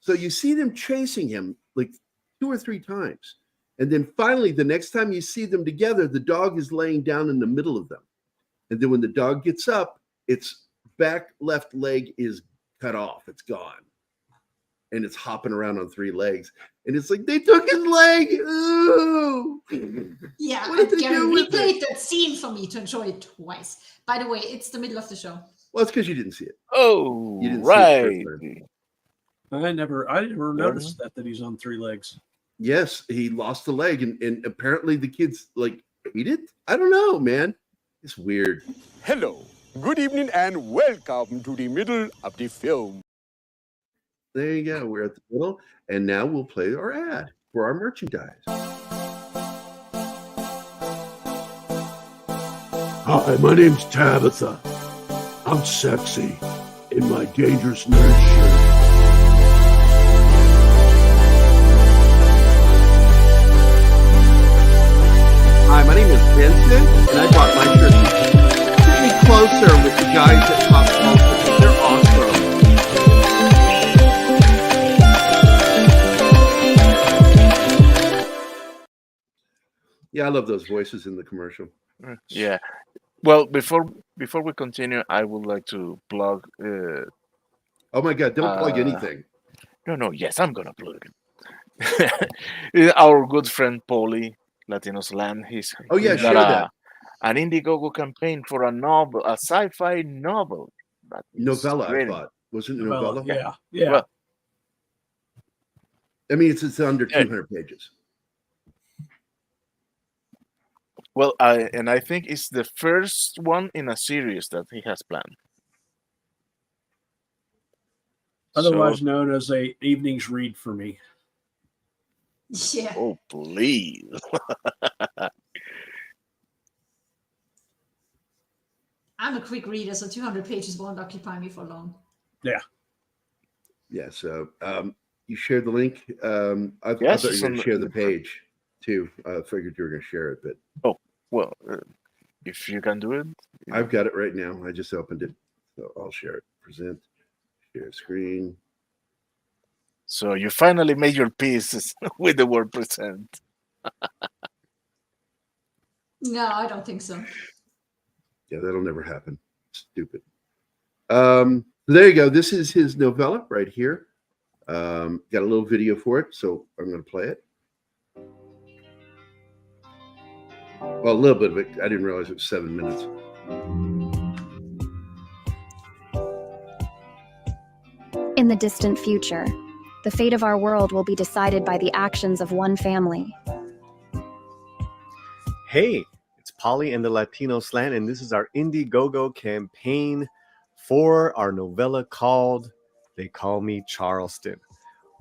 So you see them chasing him like 2 or 3 times. And then finally, the next time you see them together, the dog is laying down in the middle of them. And then when the dog gets up, its back left leg is cut off. It's gone. And it's hopping around on 3 legs. And it's like, they took his leg. Ooh. Yeah, What did they Gary do with replayed that scene for me to enjoy it twice. By the way, it's the middle of the show. Well, it's because you didn't see it. Oh, You didn't see it right. first time. I never noticed that he's on 3 legs. Yes, he lost a leg, and apparently the kids like ate it. I don't know, man. It's weird. Hello, good evening, and welcome to the middle of the film. There you go. We're at the middle, and now we'll play our ad for our merchandise. Hi, my name's Tabitha. I'm sexy in my dangerous nerd shirt. Hi, my name is Vincent, and I bought my shirt. Get me closer with the guys at Pop Culture. They're awesome. Yeah, I love those voices in the commercial. Yeah. Well, before we continue, I would like to plug. Oh my God! Don't plug anything. No. Yes, I'm gonna plug it. Our good friend Paulie, Latinos Land. He's Share got that. an Indiegogo campaign for a novel, a sci-fi novel. Novella, great. I thought. Wasn't it a novella? Yeah. Well, I mean, it's under 200 pages. Well, I think it's the first one in a series that he has planned. Otherwise known as a evening's read for me. Yeah. Oh, please. I'm a quick reader, so 200 pages won't occupy me for long. Yeah. Yeah. So you shared the link. I thought you were going to share the page too. I figured you were going to share it, but well, if you can do it, I've got it right now. I just opened it, so I'll share it. Present, share screen. So you finally made your peace with the word present. No, I don't think so. Yeah, that'll never happen. Stupid. There you go. This is his novella right here. Got a little video for it, so I'm going to play it. Well, a little bit of it. I didn't realize it was 7 minutes. In the distant future, the fate of our world will be decided by the actions of one family. Hey, it's Polly and the Latino Slant, and this is our Indiegogo campaign for our novella called They Call Me Charleston.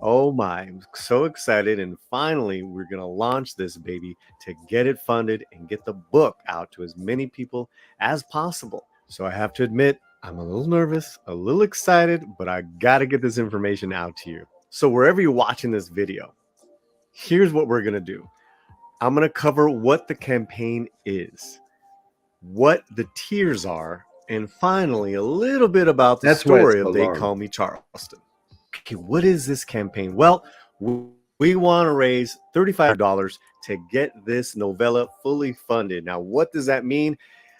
Oh my, I'm so excited, and finally we're going to launch this baby to get it funded and get the book out to as many people as possible. So I have to admit, I'm a little nervous, a little excited, but I got to get this information out to you. So wherever you're watching this video, here's what we're going to do. I'm going to cover what the campaign is, what the tiers are, and finally a little bit about the story of They Call Me Charleston. Okay, what is this campaign? Well, we want to raise $35 to get this novella fully funded. Now, what does that mean?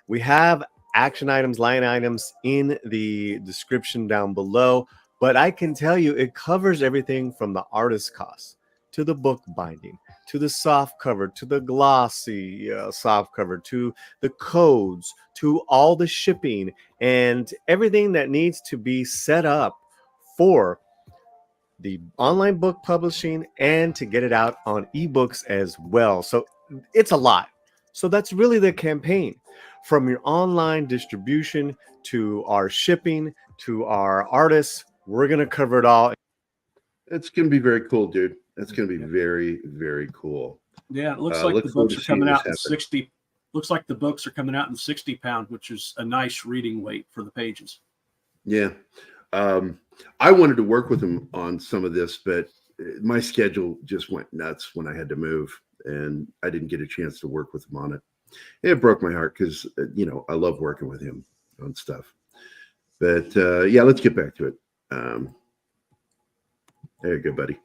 We have action items, line items in the description down below, but I can tell you it covers everything from the artist costs to the book binding, to the soft cover, to the glossy soft cover, to the codes, to all the shipping and everything that needs to be set up for the online book publishing and to get it out on ebooks as well. So it's a lot. So that's really the campaign, from your online distribution to our shipping to our artists. We're going to cover it all. It's going to be very cool, dude. It's going to be very, very cool. Yeah, it looks like the books are coming out in 60. Looks like the books are coming out in 60 pound, which is a nice reading weight for the pages. Yeah. I wanted to work with him on some of this, but my schedule just went nuts when I had to move, and I didn't get a chance to work with him on it. And it broke my heart because, I love working with him on stuff. But yeah, let's get back to it. There you go, buddy.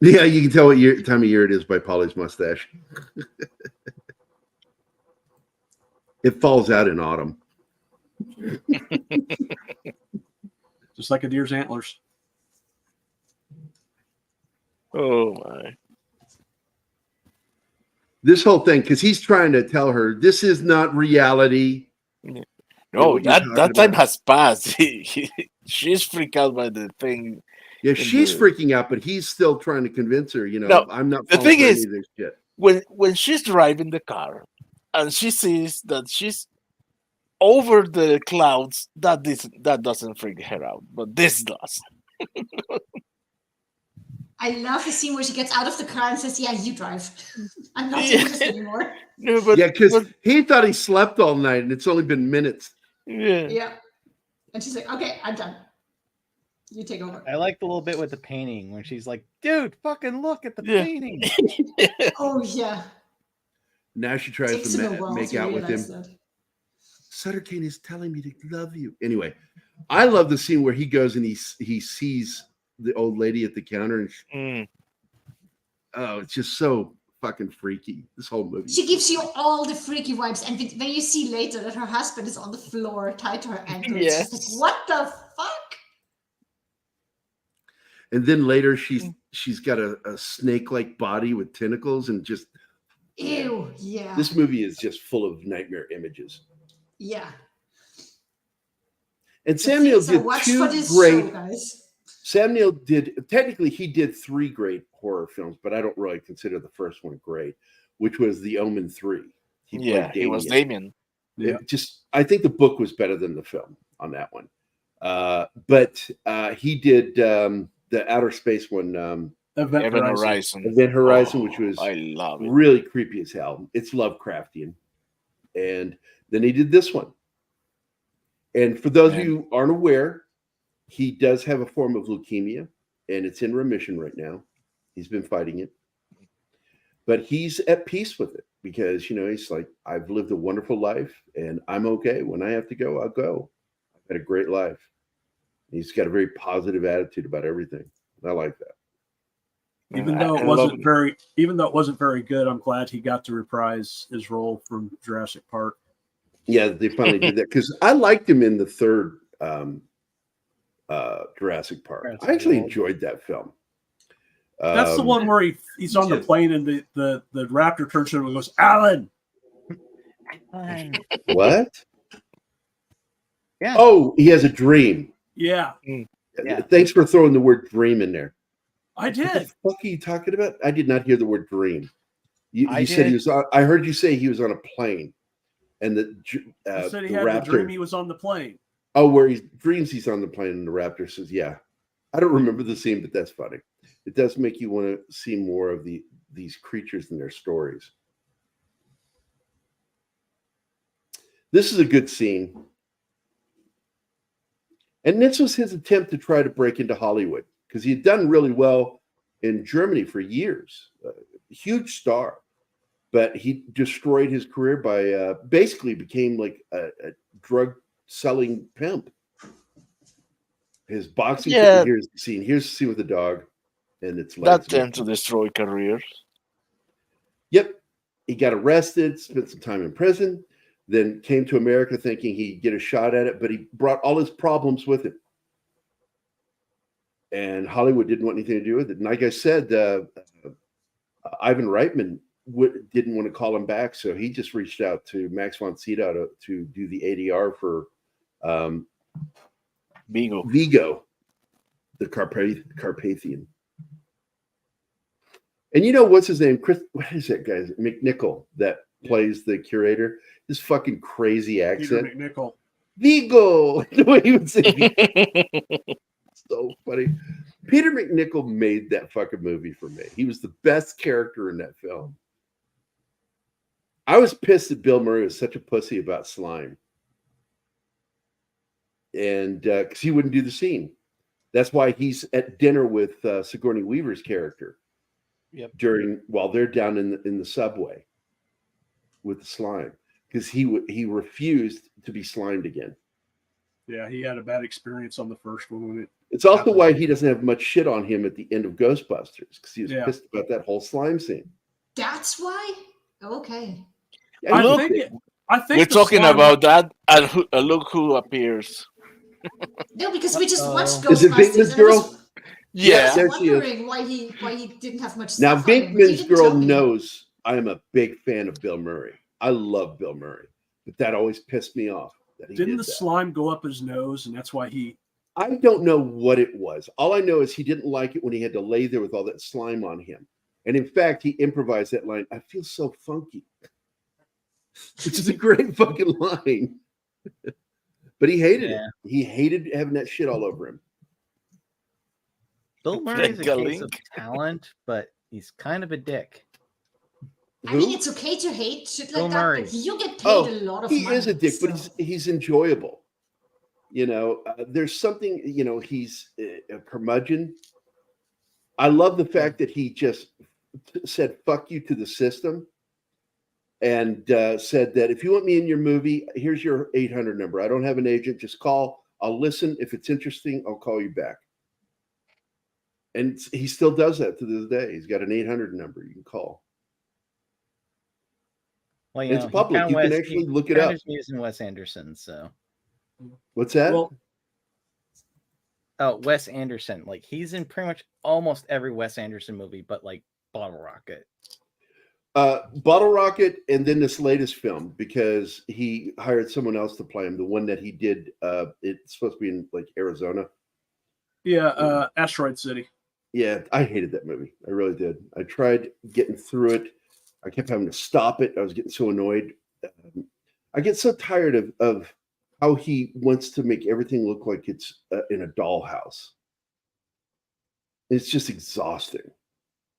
Yeah, you can tell what time of year it is by Polly's mustache. It falls out in autumn. Just like a deer's antlers. Oh my. This whole thing, because he's trying to tell her this is not reality. No, that time has passed. She's freaked out by the thing. Yeah, she's freaking out, but he's still trying to convince her, No, I'm not the falling thing for is, any of this shit. when she's driving the car and she sees that she's over the clouds, that doesn't freak her out, but this does. I love the scene where she gets out of the car and says, "Yeah, you drive. I'm not doing this anymore." No, but, yeah, because he thought he slept all night, and it's only been minutes. Yeah. And she's like, "Okay, I'm done. You take over." I like the little bit with the painting when she's like, "Dude, fucking look at the painting." Oh yeah. Now she tries Takes him a while make to out with him. realize that. Sutter Kane is telling me to love you. Anyway, I love the scene where he goes and he sees the old lady at the counter, and oh, it's just so fucking freaky. This whole movie. She gives you all the freaky vibes, and when you see later that her husband is on the floor tied to her ankle, it's just like, what the fuck? And then later she's got a snake-like body with tentacles and just ew. Yeah. This movie is just full of nightmare images. Yeah. And Samuel did two great. Show, guys. Samuel technically he did 3 great horror films, but I don't really consider the first one great, which was The Omen 3. He was Damien. Yeah. I think the book was better than the film on that one. But he did the outer space one, Event Horizon. Event Horizon, which was I love it. Really creepy as hell. It's Lovecraftian. And then he did this one. And for those of you who aren't aware, he does have a form of leukemia, and it's in remission right now. He's been fighting it. But he's at peace with it because, he's like, I've lived a wonderful life, and I'm okay. When I have to go, I'll go. I've had a great life. He's got a very positive attitude about everything. I like that. Even though it wasn't very good, I'm glad he got to reprise his role from Jurassic Park. Yeah, they finally did that because I liked him in the third Jurassic Park. I actually enjoyed that film. That's the one where he's on the plane and the raptor turns to him and goes, "Alan." What? Yeah. Oh, he has a dream. Yeah. Yeah. Thanks for throwing the word dream in there. I did. What the fuck are you talking about? I did not hear the word dream. You said he was on. I heard you say he was on a plane, and I said he had the dream he was on the plane. Oh, where he dreams he's on the plane, and the raptor says, "Yeah." I don't remember the scene, but that's funny. It does make you want to see more of these creatures and their stories. This is a good scene. And this was his attempt to try to break into Hollywood because he had done really well in Germany for years. Huge star. But he destroyed his career by basically became like a drug selling pimp. His boxing. Here's the scene. Here's the scene with the dog. And it's that tends to destroy careers. Yep. He got arrested, spent some time in prison, then came to America thinking he'd get a shot at it, but he brought all his problems with him. And Hollywood didn't want anything to do with it. And like I said, Ivan Reitman didn't want to call him back, so he just reached out to Max von Sydow to do the ADR for Vigo, the Carpathian. And what's his name? What is that guy? McNichol that plays the curator. His fucking crazy accent. Peter McNichol. Vigo. The way he would say Vigo. So funny. Peter McNichol made that fucking movie for me. He was the best character in that film. I was pissed that Bill Murray was such a pussy about slime. and because he wouldn't do the scene. That's why he's at dinner with Sigourney Weaver's character. Yep. While they're down in the subway with the slime, because he refused to be slimed again. Yeah, he had a bad experience on the first one when it. It's also why he doesn't have much shit on him at the end of Ghostbusters, because he was pissed about that whole slime scene. That's why. Okay. Yeah, I think we're talking about that, and look who appears. No, because we just watched Is it Ghostbusters. Venkman's girl? Yeah, I was wondering why he didn't have much. Now stuff on him, but Venkman's you didn't girl tell me. knows I am a big fan of Bill Murray. I love Bill Murray, but that always pissed me off. That he Didn't did the that. slime go up his nose, and that's why he? I don't know what it was. All I know is he didn't like it when he had to lay there with all that slime on him. And in fact, he improvised that line, "I feel so funky," which is a great fucking line. But he hated it. He hated having that shit all over him. Bill Murray's a case of talent, but he's kind of a dick. I mean, it's okay to hate shit like Bill that, Murray. but you get paid a lot of money. He is a dick, but he's enjoyable. You know, there's something, you know, he's a curmudgeon. I love the fact that he just said fuck you to the system and said that if you want me in your movie, here's your 800 number. I don't have an agent. Just call. I'll listen. If it's interesting, I'll call you back. And he still does that to this day. He's got an 800 number you can call. Well, you know, it's public. You can actually look it up. He's using Wes Anderson, so. What's that? Well, Wes Anderson. Like, he's in pretty much almost every Wes Anderson movie, but like Bottle Rocket. Bottle Rocket, and then this latest film, because he hired someone else to play him. The one that he did, it's supposed to be in like Arizona. Yeah, Asteroid City. Yeah, I hated that movie. I really did. I tried getting through it. I kept having to stop it. I was getting so annoyed. I get so tired of how he wants to make everything look like it's in a dollhouse. It's just exhausting.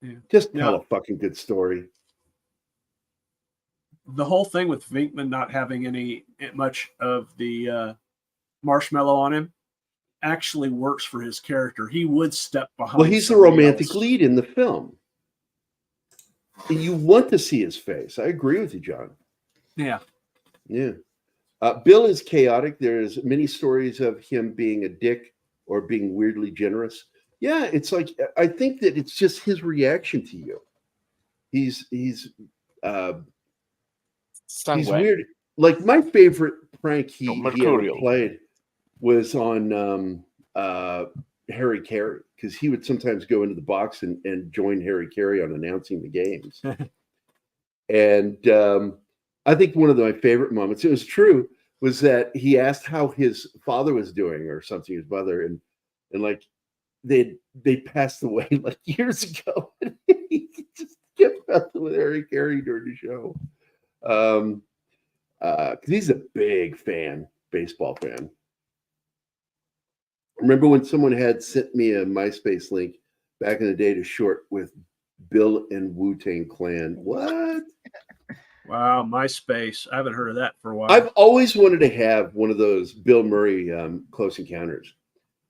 Yeah. Just tell a fucking good story. The whole thing with Venkman not having much of the marshmallow on him actually works for his character. He would step behind. Well, he's the romantic lead in the film. You want to see his face. I agree with you, John. Yeah. Yeah. Bill is chaotic. There's many stories of him being a dick or being weirdly generous. Yeah, it's like, I think that it's just his reaction to you. He's weird. Like, my favorite prank he ever played was on Harry Carey, because he would sometimes go into the box and join Harry Carey on announcing the games. And I think one of my favorite moments, it was true, was that he asked how his father was doing or something, his mother, and like they passed away like years ago. And he just kept messing with Harry Carey during the show. Because he's a big baseball fan. Remember when someone had sent me a MySpace link back in the day to short with Bill and Wu-Tang Clan? What? Wow, MySpace. I haven't heard of that for a while. I've always wanted to have one of those Bill Murray Close Encounters,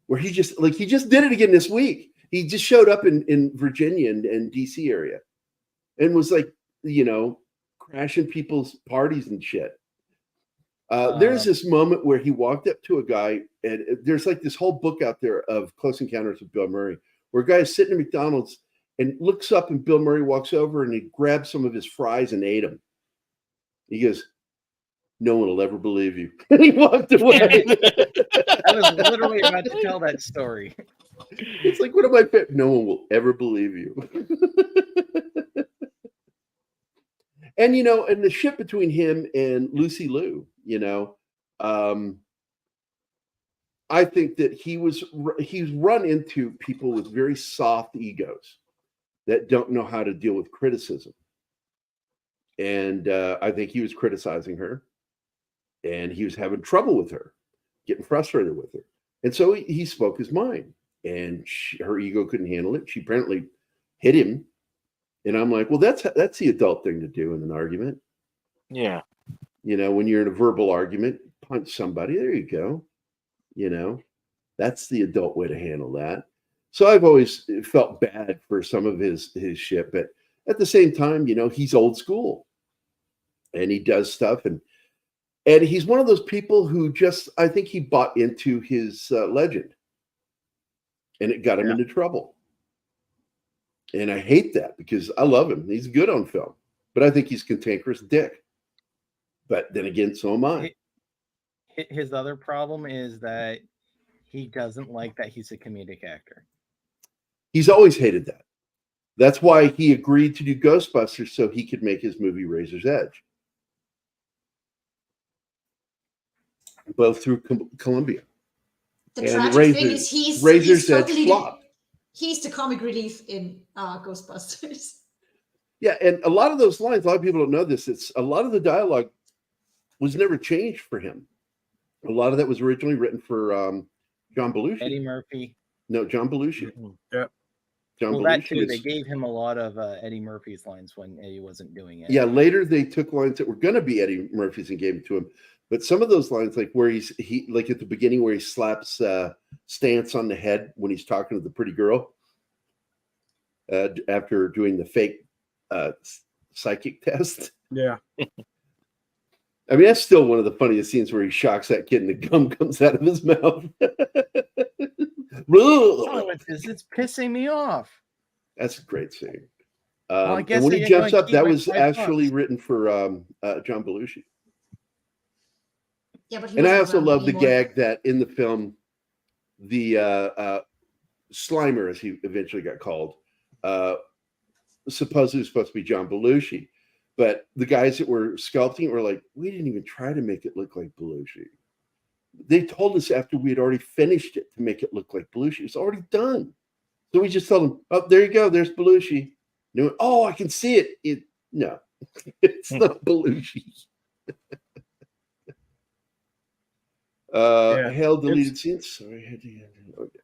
where he just did it again this week. He just showed up in Virginia and DC area and was like, you know, crashing people's parties and shit. There's this moment where he walked up to a guy, and there's like this whole book out there of Close Encounters with Bill Murray, where a guy is sitting at McDonald's and looks up, and Bill Murray walks over and he grabs some of his fries and ate them. He goes, "No one will ever believe you." And he walked away. I was literally about to tell that story. It's like one of my favorite. No one will ever believe you. And, you know, and the shit between him and Lucy Liu, you know, I think that he's run into people with very soft egos that don't know how to deal with criticism. And I think he was criticizing her, and he was having trouble with her, getting frustrated with her. And so he spoke his mind, and her ego couldn't handle it. She apparently hit him. And I'm like, well, that's the adult thing to do in an argument. Yeah. You know, when you're in a verbal argument, punch somebody. There you go. You know, that's the adult way to handle that. So I've always felt bad for some of his shit, but at the same time, you know, he's old school and he does stuff, and he's one of those people who just, I think he bought into his legend, and it got him into trouble. And I hate that because I love him. He's good on film, but I think he's cantankerous dick. But then again, so am I. His other problem is that he doesn't like that he's a comedic actor. He's always hated that. That's why he agreed to do Ghostbusters, so he could make his movie Razor's Edge. Both through Columbia. The tragic thing is Razor's Edge flopped. He's the comic relief in Ghostbusters. Yeah, and a lot of those lines, a lot of people don't know this, it's a lot of the dialogue was never changed for him. A lot of that was originally written for John Belushi. Eddie Murphy. No, John Belushi. Yeah. John Well, Belushi that too. They gave him a lot of Eddie Murphy's lines when Eddie wasn't doing it. Yeah, later they took lines that were going to be Eddie Murphy's and gave them to him. But some of those lines, like where he like at the beginning where he slaps Stance on the head when he's talking to the pretty girl after doing the fake psychic test. Yeah. I mean, that's still one of the funniest scenes where he shocks that kid and the gum comes out of his mouth. It's pissing me off. That's a great scene. Well, I guess and when he they're jumps gonna up, keep that my was 5 actually bucks. written for John Belushi. Yeah, but And I also wasn't love the anymore. gag that in the film, the Slimer, as he eventually got called, supposedly was supposed to be John Belushi. But the guys that were sculpting it were like, we didn't even try to make it look like Belushi. They told us after we had already finished it to make it look like Belushi. It's already done. So we just told them, oh, there you go. There's Belushi. And they went, oh, I can see it. No, it's not Belushi. Hell deleted scenes. Sorry. Okay.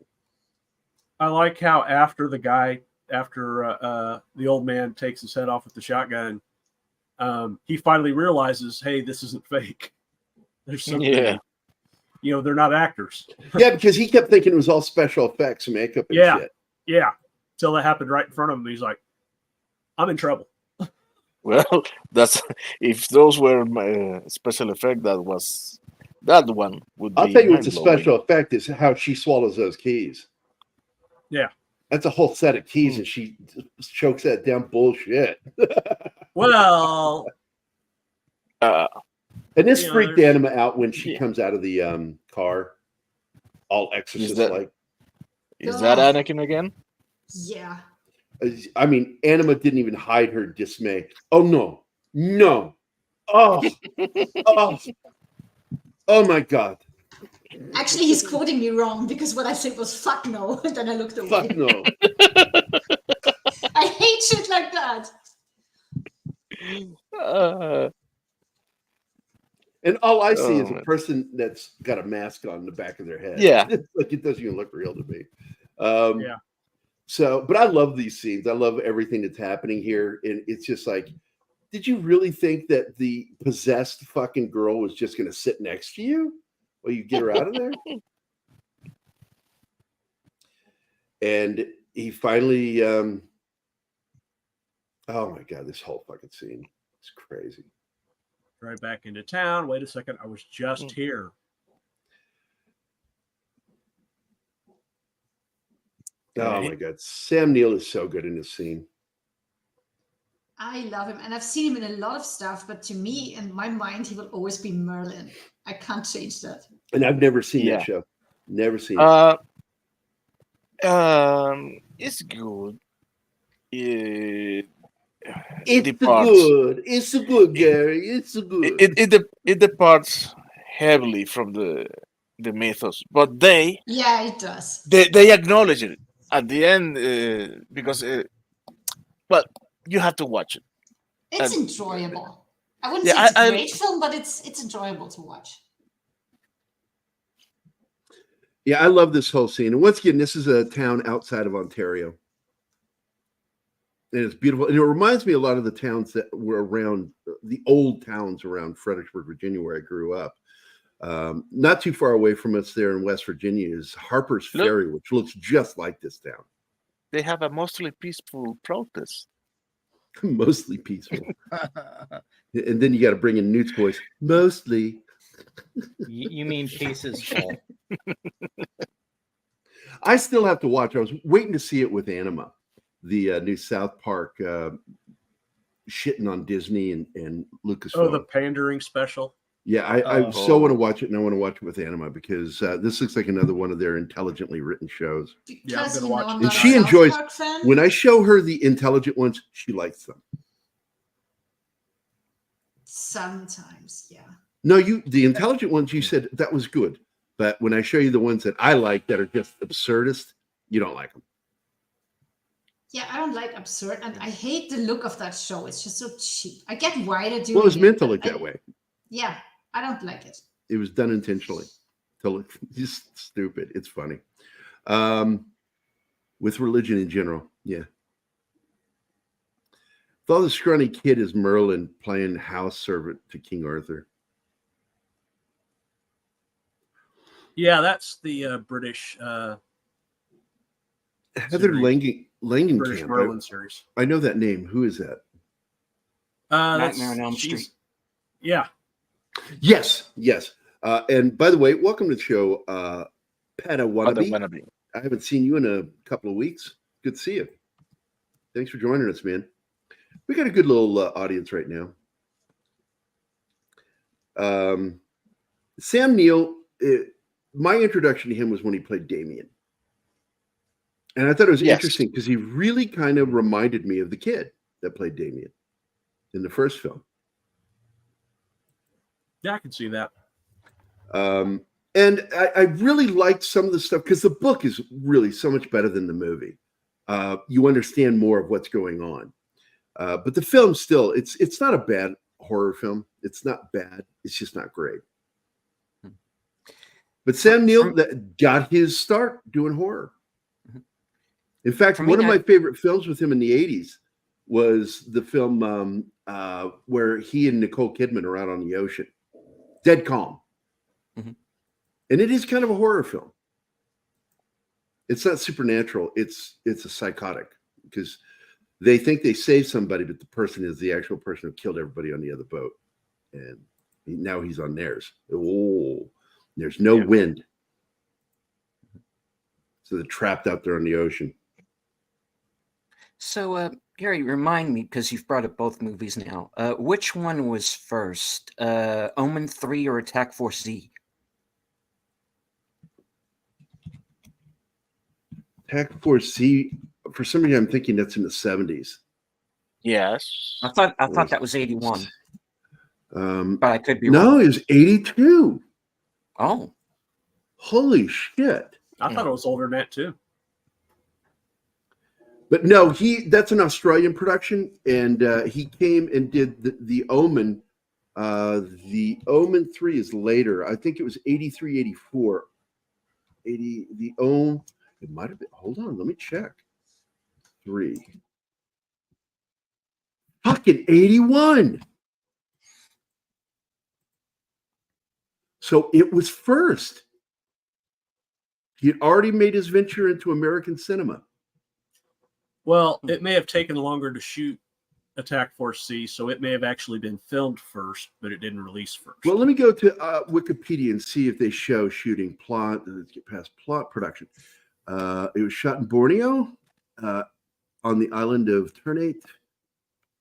I like how after the old man takes his head off with the shotgun, he finally realizes, hey, this isn't fake. There's something, you know, they're not actors. Yeah, because he kept thinking it was all special effects, makeup, and shit. Yeah. Till that happened right in front of him. He's like, I'm in trouble. Well, that's if those were my special effect, that one would be. I'll tell you what's a mind-blowing. special effect is how she swallows those keys. Yeah. That's a whole set of keys, and she chokes that down bullshit. Well, and this you know, freaked Anima out when she comes out of the car, all exorcist-like. Is that Anakin again? Yeah. I mean, Anima didn't even hide her dismay. Oh no, oh, oh my God. Actually, he's quoting me wrong because what I said was "fuck no," and then I looked away. Fuck no. I hate shit like that. And all I see is a person that's got a mask on the back of their head. Yeah. It's like it doesn't even look real to me. yeah. So, but I love these scenes. I love everything that's happening here. And it's just like, did you really think that the possessed fucking girl was just going to sit next to you while you get her out of there? And he finally, oh my God, this whole fucking scene is crazy. Right back into town. Wait a second. I was just here. Oh my God. Sam Neill is so good in this scene. I love him, and I've seen him in a lot of stuff. But to me, in my mind, he will always be Merlin. I can't change that. And I've never seen that show. Never seen it. It's good. It's good, Gary. It's good. It departs heavily from the mythos, but it does. They acknowledge it at the end because well, you have to watch it. It's enjoyable. I wouldn't say it's a great film, but it's enjoyable to watch. Yeah, I love this whole scene. And once again, this is a town outside of Ontario. And it's beautiful. And it reminds me a lot of the towns that were around, the old towns around Fredericksburg, Virginia, where I grew up. Not too far away from us there in West Virginia is Harper's Look. Ferry, which looks just like this town. They have a mostly peaceful protest. Mostly peaceful. And then you got to bring in Newt's voice. Mostly. You mean cases full. I still have to watch. I was waiting to see it with Anima, the new South Park shitting on Disney and Lucasfilm. Oh, the pandering special. Yeah, I so want to watch it, and I want to watch it with Anima because this looks like another one of their intelligently written shows. Because you know I'm And not she a South enjoys Park fan. when I show her the intelligent ones. She likes them. Sometimes, yeah. No, the intelligent ones. You said that was good, but when I show you the ones that I like that are just absurdist, you don't like them. Yeah, I don't like absurd, and I hate the look of that show. It's just so cheap. I get why they're doing it. Well, it was meant to but look that way. Yeah, I don't like it. It was done intentionally to look just stupid. It's funny. With religion in general, yeah. Thought the scrawny kid is Merlin playing house servant to King Arthur. Yeah, that's the British Heather Langenkamp. British Merlin series. I know that name. Who is that? Nightmare on Elm Street. Yeah. Yes. And by the way, welcome to the show, Pata Wannabe. Wannabe. I haven't seen you in a couple of weeks. Good to see you. Thanks for joining us, man. We got a good little audience right now. Sam Neill, my introduction to him was when he played Damien. And I thought it was interesting because he really kind of reminded me of the kid that played Damien in the first film. Yeah, I can see that. And I really liked some of the stuff because the book is really so much better than the movie. You understand more of what's going on. But the film still, it's not a bad horror film. It's not bad. It's just not great. But Sam Neill got his start doing horror. In fact, one of my favorite films with him in the 80s was the film where he and Nicole Kidman are out on the ocean. Dead Calm. Mm-hmm. And it is kind of a horror film. It's not supernatural. It's a psychotic because they think they saved somebody, but the person is the actual person who killed everybody on the other boat. And now he's on theirs. Oh, there's no wind. So they're trapped out there on the ocean. So, Gary, remind me, because you've brought up both movies now, which one was first, Omen 3 or Attack Force Z? Attack Force Z, for some reason, I'm thinking that's in the 70s. Yes. I thought that was 81. But I could be no, wrong. it was 82. Oh. Holy shit. I thought it was older than that, too. But no, that's an Australian production, and he came and did the Omen. The Omen 3 is later. I think it was 83, 84. The Omen, it might have been, hold on, let me check. 3. Fucking 81. So it was first. He had already made his venture into American cinema. Well, it may have taken longer to shoot Attack Force C, so it may have actually been filmed first, but it didn't release first. Well, let me go to Wikipedia and see if they show shooting plot. Let's get past plot production. It was shot in Borneo on the island of Ternate,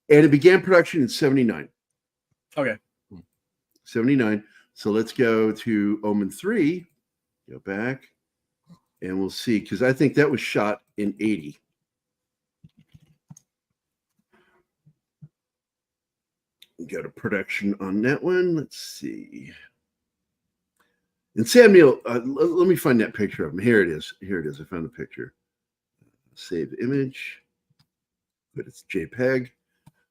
and it began production in 79. Okay. 79. So let's go to Omen 3. Go back, and we'll see, because I think that was shot in 80. Go to production on that one. Let's see. And Sam Neill, let me find that picture of him. Here it is. I found the picture. Save image. But it's JPEG.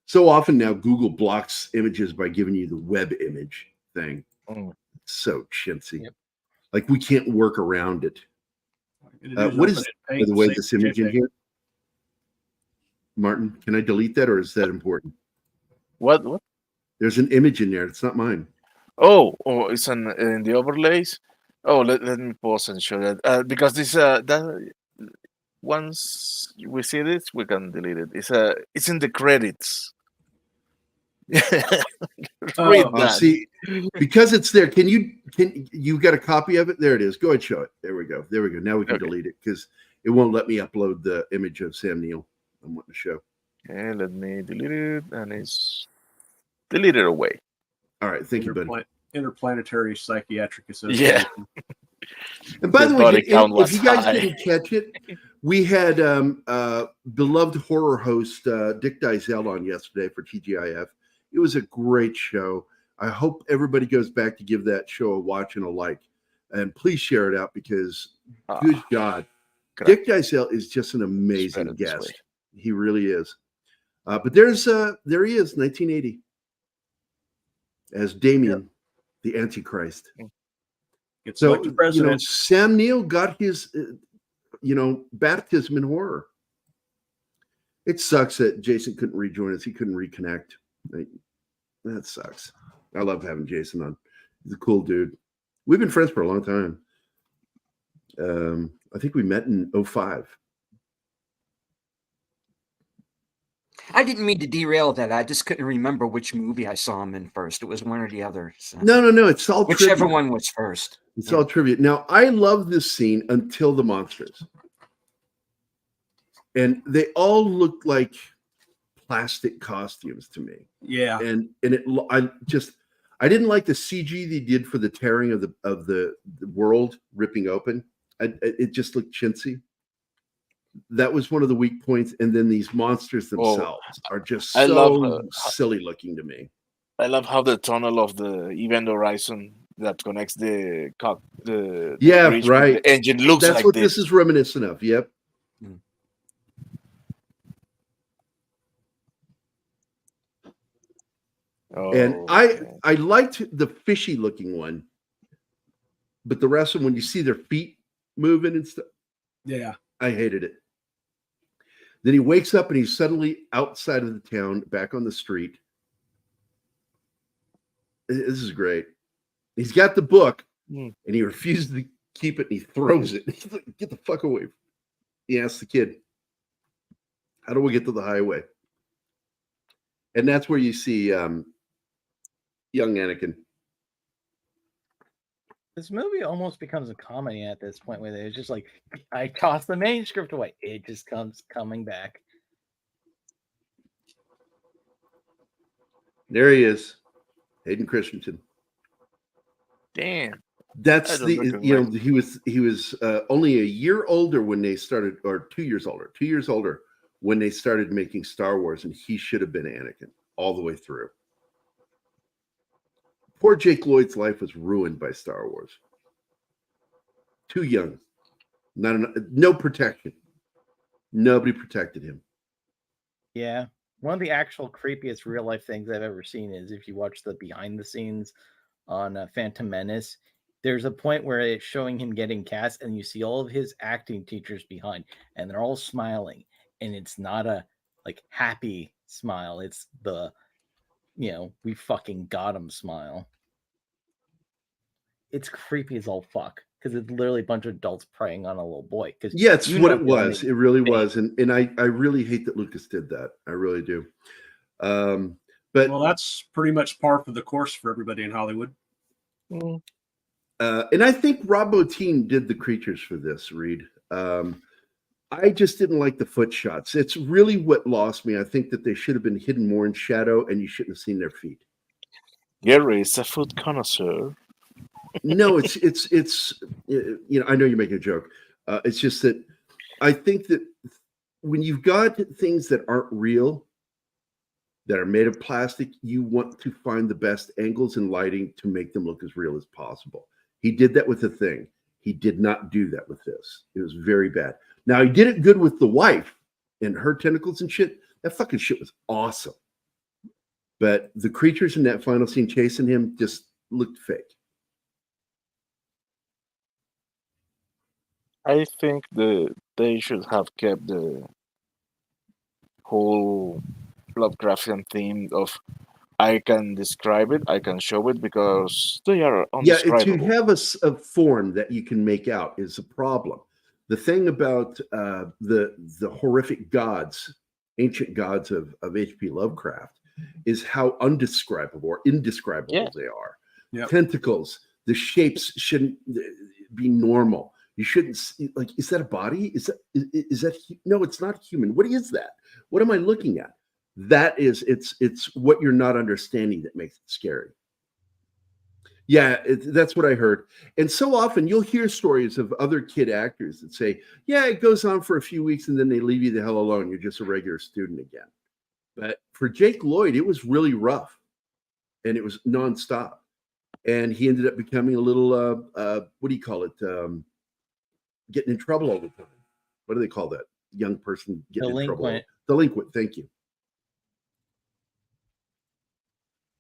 So often now Google blocks images by giving you the web image thing. Oh. It's so chintzy. Yep. Like we can't work around it. What is, by the way, this image in here? Martin, can I delete that, or is that important? What? There's an image in there. It's not mine. Oh, it's in the overlays. Oh, let me pause and show that because this that once we see this, we can delete it. It's in the credits. Read Oh, that. See, because it's there. Can you got a copy of it? There it is. Go ahead, show it. There we go. There we go. Now we can Okay. delete it because it won't let me upload the image of Sam Neill. I'm wanting to show. Okay, let me delete it, and it's deleted away. All right, thank you, buddy. Interplanetary Psychiatric Association. Yeah. And by The the way, body count if was you guys high. didn't catch it, we had beloved horror host Dick Dizell on yesterday for TGIF. It was a great show. I hope everybody goes back to give that show a watch and a like. And please share it out because, good God, correct. Dick Dizell is just an amazing Spread it this guest. way. He really is. But there he is, 1980, as Damien, the Antichrist. Gets So, elected president. Sam Neill got his, baptism in horror. It sucks that Jason couldn't rejoin us. He couldn't reconnect. That sucks. I love having Jason on. He's a cool dude. We've been friends for a long time. I think we met in 2005. I didn't mean to derail that. I just couldn't remember which movie I saw him in first. It was one or the other. So. No. It's all whichever trivia. one was first. It's all trivia. Now, I love this scene until the monsters. And they all look like plastic costumes to me. Yeah. And I didn't like the CG they did for the tearing of the world ripping open. It just looked chintzy. That was one of the weak points. And then these monsters themselves are just so silly looking to me. I love how the tunnel of the event horizon that connects the bridge right. with the engine looks That's like what this is reminiscent of. Yep. And I liked the fishy looking one, but the rest of them, when you see their feet moving and stuff, I hated it. Then he wakes up and he's suddenly outside of the town, back on the street. This is great. He's got the book and he refuses to keep it and he throws it. He's like, get the fuck away. He asks the kid, how do we get to the highway? And that's where you see young Anakin. This movie almost becomes a comedy at this point where it's just like, I toss the manuscript away. It just comes coming back. There he is. Hayden Christensen. Damn. That's he was only a year older when they started, or 2 years older when they started making Star Wars, and he should have been Anakin all the way through. Poor Jake Lloyd's life was ruined by Star Wars. Too young. No protection. Nobody protected him. Yeah. One of the actual creepiest real life things I've ever seen is if you watch the behind the scenes on Phantom Menace, there's a point where it's showing him getting cast and you see all of his acting teachers behind and they're all smiling, and it's not a like happy smile. It's the, we fucking got him smile. It's creepy as all fuck because it's literally a bunch of adults preying on a little boy. Yeah, it's what it was. It really was. And I really hate that Lucas did that. I really do. But that's pretty much par for the course for everybody in Hollywood. And I think Rob Bottin did the creatures for this, Reed. I just didn't like the foot shots. It's really what lost me. I think that they should have been hidden more in shadow and you shouldn't have seen their feet. Gary is a foot connoisseur. No, it's I know you're making a joke. It's just that I think that when you've got things that aren't real, that are made of plastic, you want to find the best angles and lighting to make them look as real as possible. He did that with The Thing. He did not do that with this. It was very bad. Now, he did it good with the wife and her tentacles and shit. That fucking shit was awesome. But the creatures in that final scene chasing him just looked fake. I think they should have kept the whole Lovecraftian theme of I can describe it, I can show it because they are Yeah, to undescribable. have a form that you can make out is a problem. The thing about the horrific gods, ancient gods of H.P. Lovecraft, is how undescribable or indescribable Yeah. they are. Yep. Tentacles, the shapes shouldn't be normal. You shouldn't see, like, is that a body? Is that no? It's not human. What is that? What am I looking at? That is, it's what you're not understanding that makes it scary. Yeah, that's what I heard. And so often you'll hear stories of other kid actors that say, yeah, it goes on for a few weeks and then they leave you the hell alone. You're just a regular student again. But for Jake Lloyd, it was really rough and it was nonstop. And he ended up becoming a little, what do you call it? Getting in trouble all the time. What do they call that? Young person getting in trouble. Delinquent. Thank you.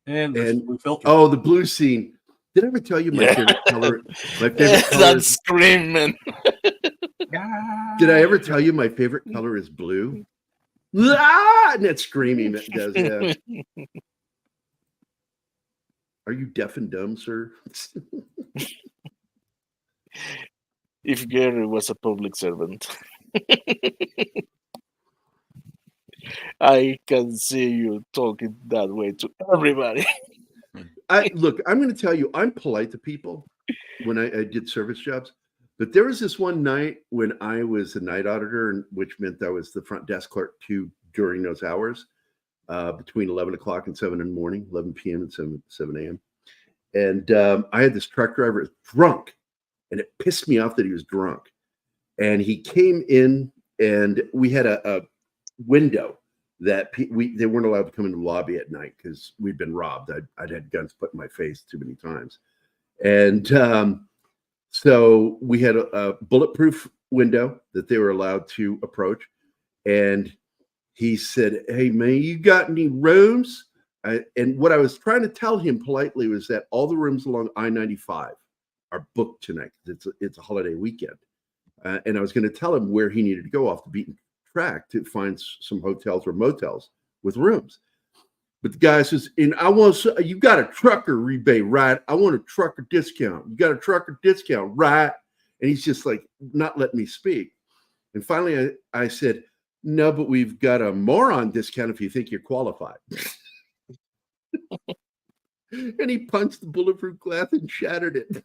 And blue filter. Oh, the blue scene. Did I ever tell you my favorite color? My favorite color That's is screaming. Did I ever tell you my favorite color is blue? Ah! And that's screaming. That does, yeah. Are you deaf and dumb, sir? If Gary was a public servant. I can see you talking that way to everybody. Look, I'm going to tell you, I'm polite to people when I did service jobs. But there was this one night when I was a night auditor, which meant I was the front desk clerk too during those hours, between 11 o'clock and 7 in the morning, 11 p.m. and 7 a.m. And I had this truck driver drunk, and it pissed me off that he was drunk. And he came in, and we had a window that they weren't allowed to come in the lobby at night because we'd been robbed. I'd had guns put in my face too many times. And so we had a bulletproof window that they were allowed to approach. And he said, hey, man, you got any rooms? And what I was trying to tell him politely was that all the rooms along I-95 are booked tonight. It's a holiday weekend. And I was going to tell him where he needed to go off the beaten track to find some hotels or motels with rooms. But the guy says, you got a trucker rebate, right? I want a trucker discount. You got a trucker discount, right? And he's just like not letting me speak. And finally I said, no, but we've got a moron discount if you think you're qualified. And he punched the bulletproof glass and shattered it.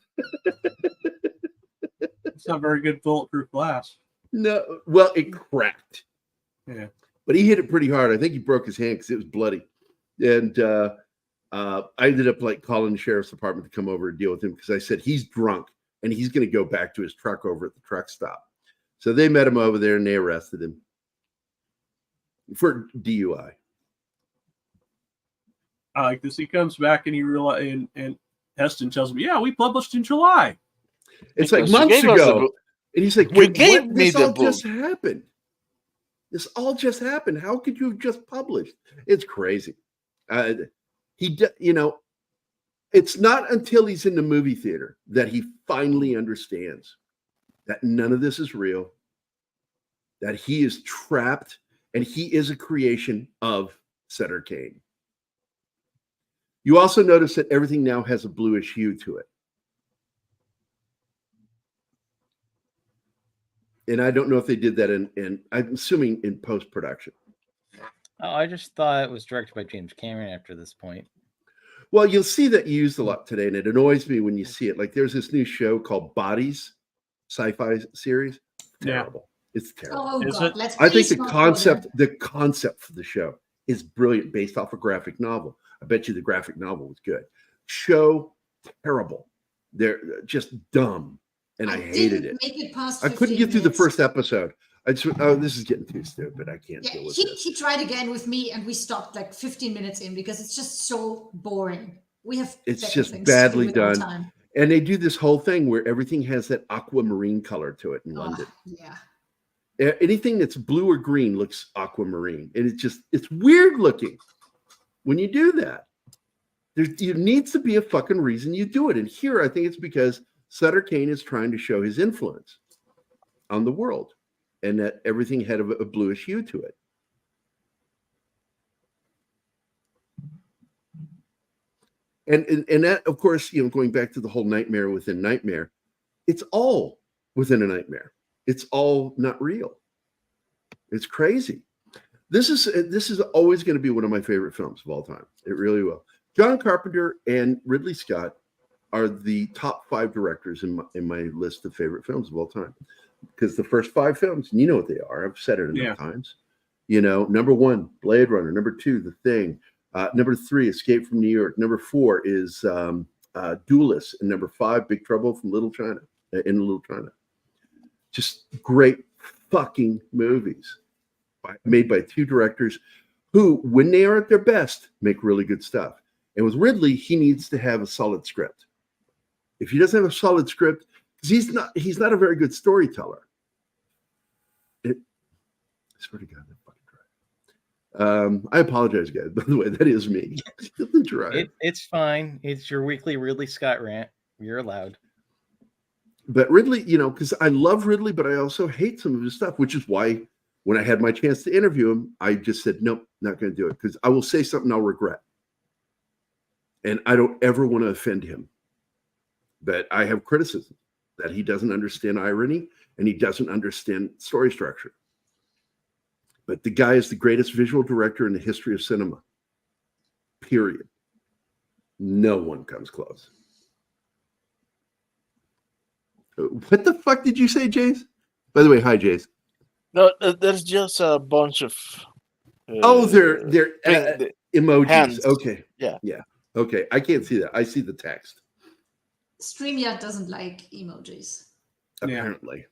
It's not very good bulletproof glass. No, well, it cracked. Yeah. But he hit it pretty hard. I think he broke his hand because it was bloody. And I ended up like calling the sheriff's department to come over and deal with him because I said he's drunk and he's going to go back to his truck over at the truck stop. So they met him over there and they arrested him for DUI. I like this. He comes back and he realizes, and Heston tells him, "Yeah, we published in July." It's like months ago, and he's like, "Wait, what? This all just happened. This all just happened. How could you have just published?" It's crazy. It's not until he's in the movie theater that he finally understands that none of this is real, that he is trapped, and he is a creation of Sutter Kane. You also notice that everything now has a bluish hue to it. And I don't know if they did that in I'm assuming in post-production. Oh, I just thought it was directed by James Cameron after this point. Well, you'll see that used a lot today, and it annoys me when you see it. Like there's this new show called Bodies, sci-fi series. Terrible. Yeah. It's terrible. Oh, God. I think the concept for the show is brilliant based off a graphic novel. I bet you the graphic novel was good. Show, terrible. They're just dumb. And I hated it. Make it past I couldn't get through the first episode. I just, this is getting too stupid. I can't deal with this. He tried again with me, and we stopped like 15 minutes in because it's just so boring. It's just badly done. And they do this whole thing where everything has that aquamarine color to it in London. Yeah. Anything that's blue or green looks aquamarine, and it's weird looking when you do that. There needs to be a fucking reason you do it. And here, I think it's because Sutter Kane is trying to show his influence on the world, and that everything had a bluish hue to it. And that, of course, going back to the whole nightmare within nightmare, it's all within a nightmare. It's all not real. It's crazy. This is always going to be one of my favorite films of all time. It really will. John Carpenter and Ridley Scott are the top 5 directors in my list of favorite films of all time. Because the first 5 films, and you know what they are. I've said it enough times. Number 1, Blade Runner. Number 2, The Thing. Number 3, Escape from New York. Number 4 is Duelist. And number 5, Big Trouble in Little China. Just great fucking movies made by 2 directors who, when they are at their best, make really good stuff. And with Ridley, he needs to have a solid script. If he doesn't have a solid script, because he's not a very good storyteller. I swear to God, that fucking drive. I apologize, guys. By the way, that is me. The drive. It's fine. It's your weekly Ridley Scott rant. You're allowed. But Ridley, because I love Ridley, but I also hate some of his stuff, which is why when I had my chance to interview him, I just said, nope, not going to do it, because I will say something I'll regret. And I don't ever want to offend him. But I have criticism that he doesn't understand irony and he doesn't understand story structure. But the guy is the greatest visual director in the history of cinema. Period. No one comes close. What the fuck did you say, Jace? By the way, hi, Jace. No, there's just a bunch of. They're emojis. Hands. Okay. Yeah. Okay, I can't see that. I see the text. StreamYard doesn't like emojis. Apparently.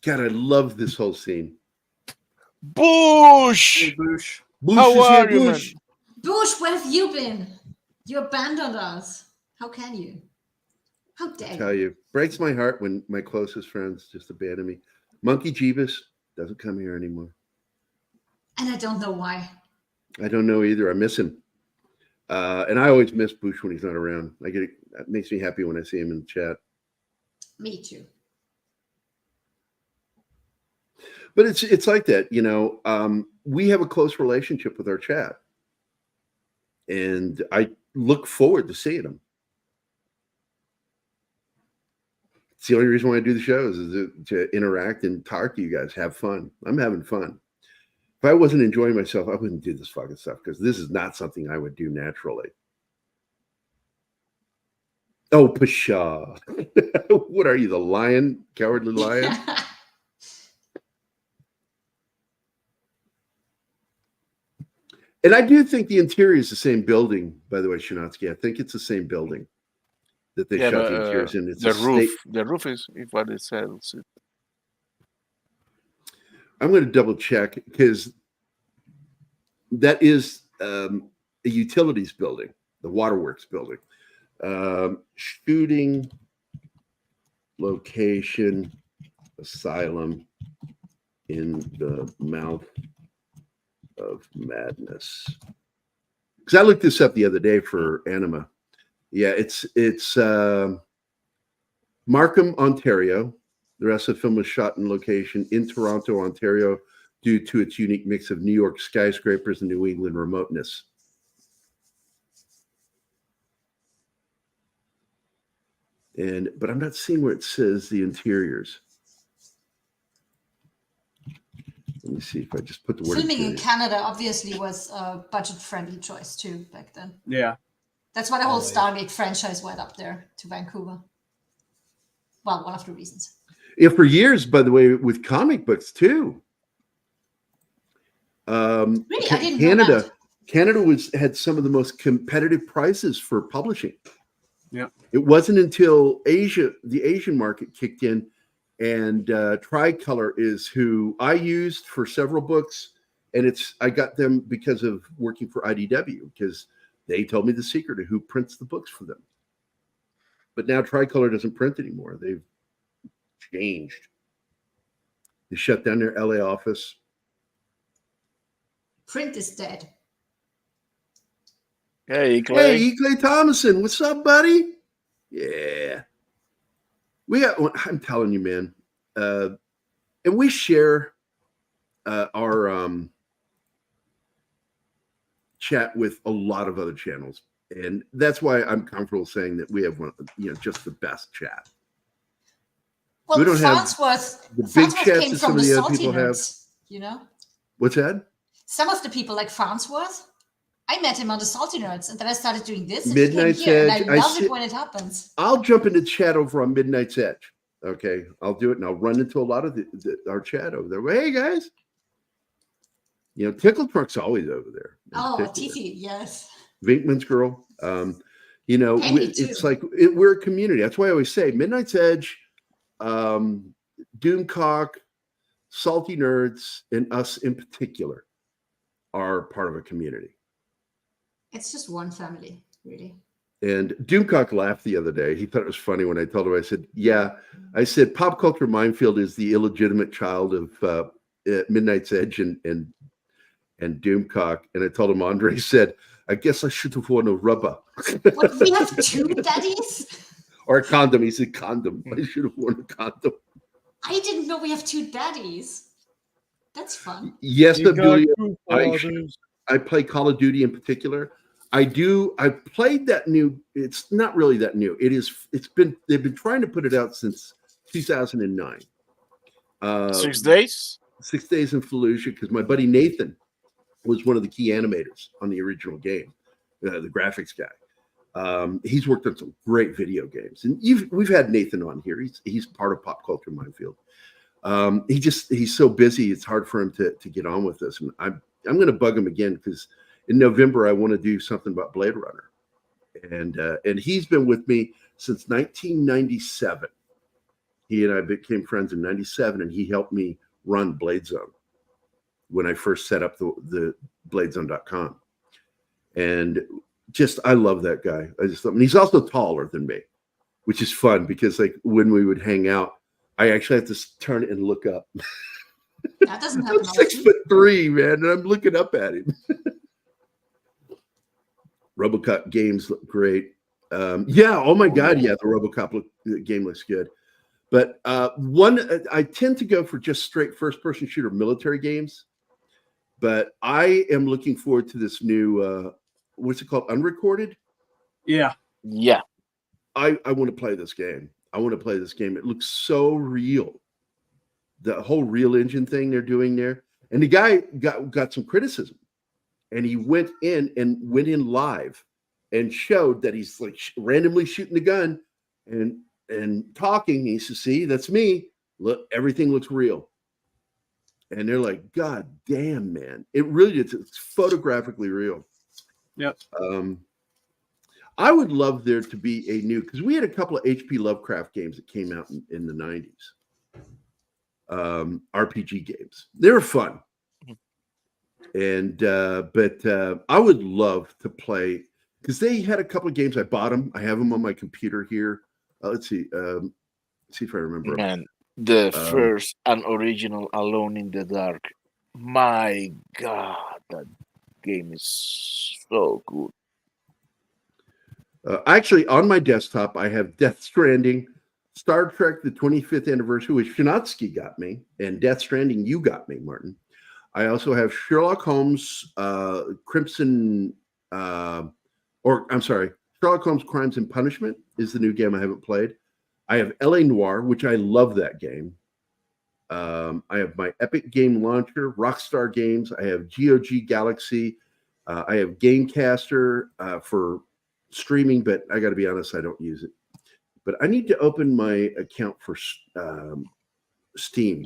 God, I love this whole scene. Bush! Hey, Bush. Bush How is are here, you, Bush. man? Bush, where have you been? You abandoned us. How can you? How dare I tell you, breaks my heart when my closest friends just abandon me. Monkey Jeebus doesn't come here anymore. And I don't know why. I don't know either. I miss him. And I always miss Bush when he's not around. It makes me happy when I see him in the chat. Me too. But it's like that, we have a close relationship with our chat. And I look forward to seeing him. It's the only reason why I do the shows is to interact and talk to you guys, have fun. I'm having fun. If I wasn't enjoying myself, I wouldn't do this fucking stuff because this is not something I would do naturally. Oh, Pshaw. What are you, the lion? Cowardly lion? And I do think the interior is the same building, by the way, Shinatsky. I think it's the same building that they shot the interiors in. It's the roof is what it says. I'm going to double check because that is a utilities building, the waterworks building. Shooting location, asylum in the mouth of madness. Because I looked this up the other day for Anima. Yeah, it's Markham, Ontario. The rest of the film was shot in location in Toronto, Ontario, due to its unique mix of New York skyscrapers and New England remoteness. But I'm not seeing where it says the interiors. Let me see if I just put the word. Filming in Canada obviously was a budget-friendly choice too back then. Yeah. That's why the whole Stargate franchise went up there to Vancouver. Well, one of the reasons. Yeah, for years, by the way, with comic books too. Really, I didn't know that. Canada had some of the most competitive prices for publishing. Yeah. It wasn't until the Asian market kicked in, and Tricolor is who I used for several books, and I got them because of working for IDW, because they told me the secret of who prints the books for them. But now Tricolor doesn't print anymore. They've changed. They shut down their LA office. Print is dead. Hey, Clay. Hey, Clay Thomason. What's up, buddy? Yeah. I'm telling you, man. And we share our chat with a lot of other channels. And that's why I'm comfortable saying that we have one, just the best chat. Well, We don't have Farnsworth, the big Farnsworth chats came that from some the of the other salty people have. nerds, you know? What's that? Some of the people like Farnsworth, I met him on the salty nerds, and then I started doing this and Midnight's he came here, Edge. and I love it when it happens. I'll jump into chat over on Midnight's Edge. Okay, I'll do it, and I'll run into a lot of our chat over there. Well, hey guys, Tickle Truck's always over there. Oh, Titi, yes. Vinkman's Girl. It's like we're a community. That's why I always say Midnight's Edge, Doomcock, Salty Nerds, and us in particular are part of a community. It's just one family, really. And Doomcock laughed the other day. He thought it was funny when I told him, I said, Pop Culture Minefield is the illegitimate child of Midnight's Edge and Doomcock. And I told him, Andre said, I guess I should have worn a rubber. What, we have two daddies? Or a condom. He said condom. I should have worn a condom. I didn't know we have two daddies. That's fun. Yes, Abdulia. I play Call of Duty in particular. I played that new. It's not really that new. They've been trying to put it out since 2009. 6 days? 6 days in Fallujah, because my buddy Nathan was one of the key animators on the original game, the graphics guy. He's worked on some great video games, and we've had Nathan on here. He's part of Pop Culture Minefield. He's so busy, it's hard for him to get on with us. And I'm going to bug him again because in November I want to do something about Blade Runner, and he's been with me since 1997. He and I became friends in 97, and he helped me run Blade Zone when I first set up the BladeZone.com. And I love that guy. And he's also taller than me, which is fun because like when we would hang out, I actually have to turn and look up. That doesn't happen. I'm 6'3", man, and I'm looking up at him. RoboCop games look great. Oh my God, the RoboCop game looks good. But I tend to go for just straight first-person shooter military games. But I am looking forward to this new, what's it called, Unrecorded? Yeah. I want to play this game. It looks so real. The whole Real Engine thing they're doing there. And the guy got some criticism. And he went in live and showed that he's like randomly shooting the gun and talking. He says, see, that's me. Look, everything looks real. And they're like, God damn, man. It really is. It's photographically real. Yep. I would love there to be a new, because we had a couple of HP Lovecraft games that came out in the 90s. RPG games. They were fun. And but I would love to play, because they had a couple of games. I bought them. I have them on my computer here. Let's see. See if I remember. Man, the first and original Alone in the Dark. My God, that game is so good. Actually, on my desktop, I have Death Stranding, Star Trek, the 25th anniversary, which Shinatsky got me, and Death Stranding, you got me, Martin. I also have Sherlock Holmes, Sherlock Holmes Crimes and Punishment is the new game I haven't played. I have L.A. Noire, which I love that game. I have my Epic Game Launcher, Rockstar Games. I have GOG Galaxy. I have Gamecaster for streaming, but I got to be honest, I don't use it. But I need to open my account for Steam.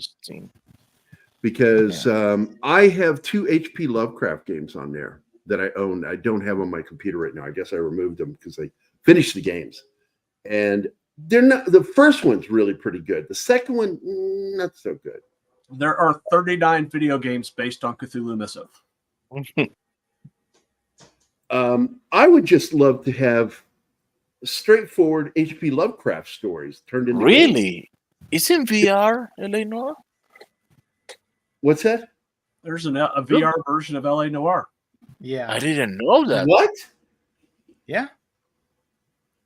Because I have 2 HP Lovecraft games on there that I own. I don't have on my computer right now. I guess I removed them because I finished the games. And they're not, the first one's really pretty good. The second one, not so good. There are 39 video games based on Cthulhu Missive. I would just love to have straightforward HP Lovecraft stories turned into Really? games. It's in VR, L.A. Noire? What's that? There's a VR version of L.A. Noire. Yeah. I didn't know that. What? Yeah.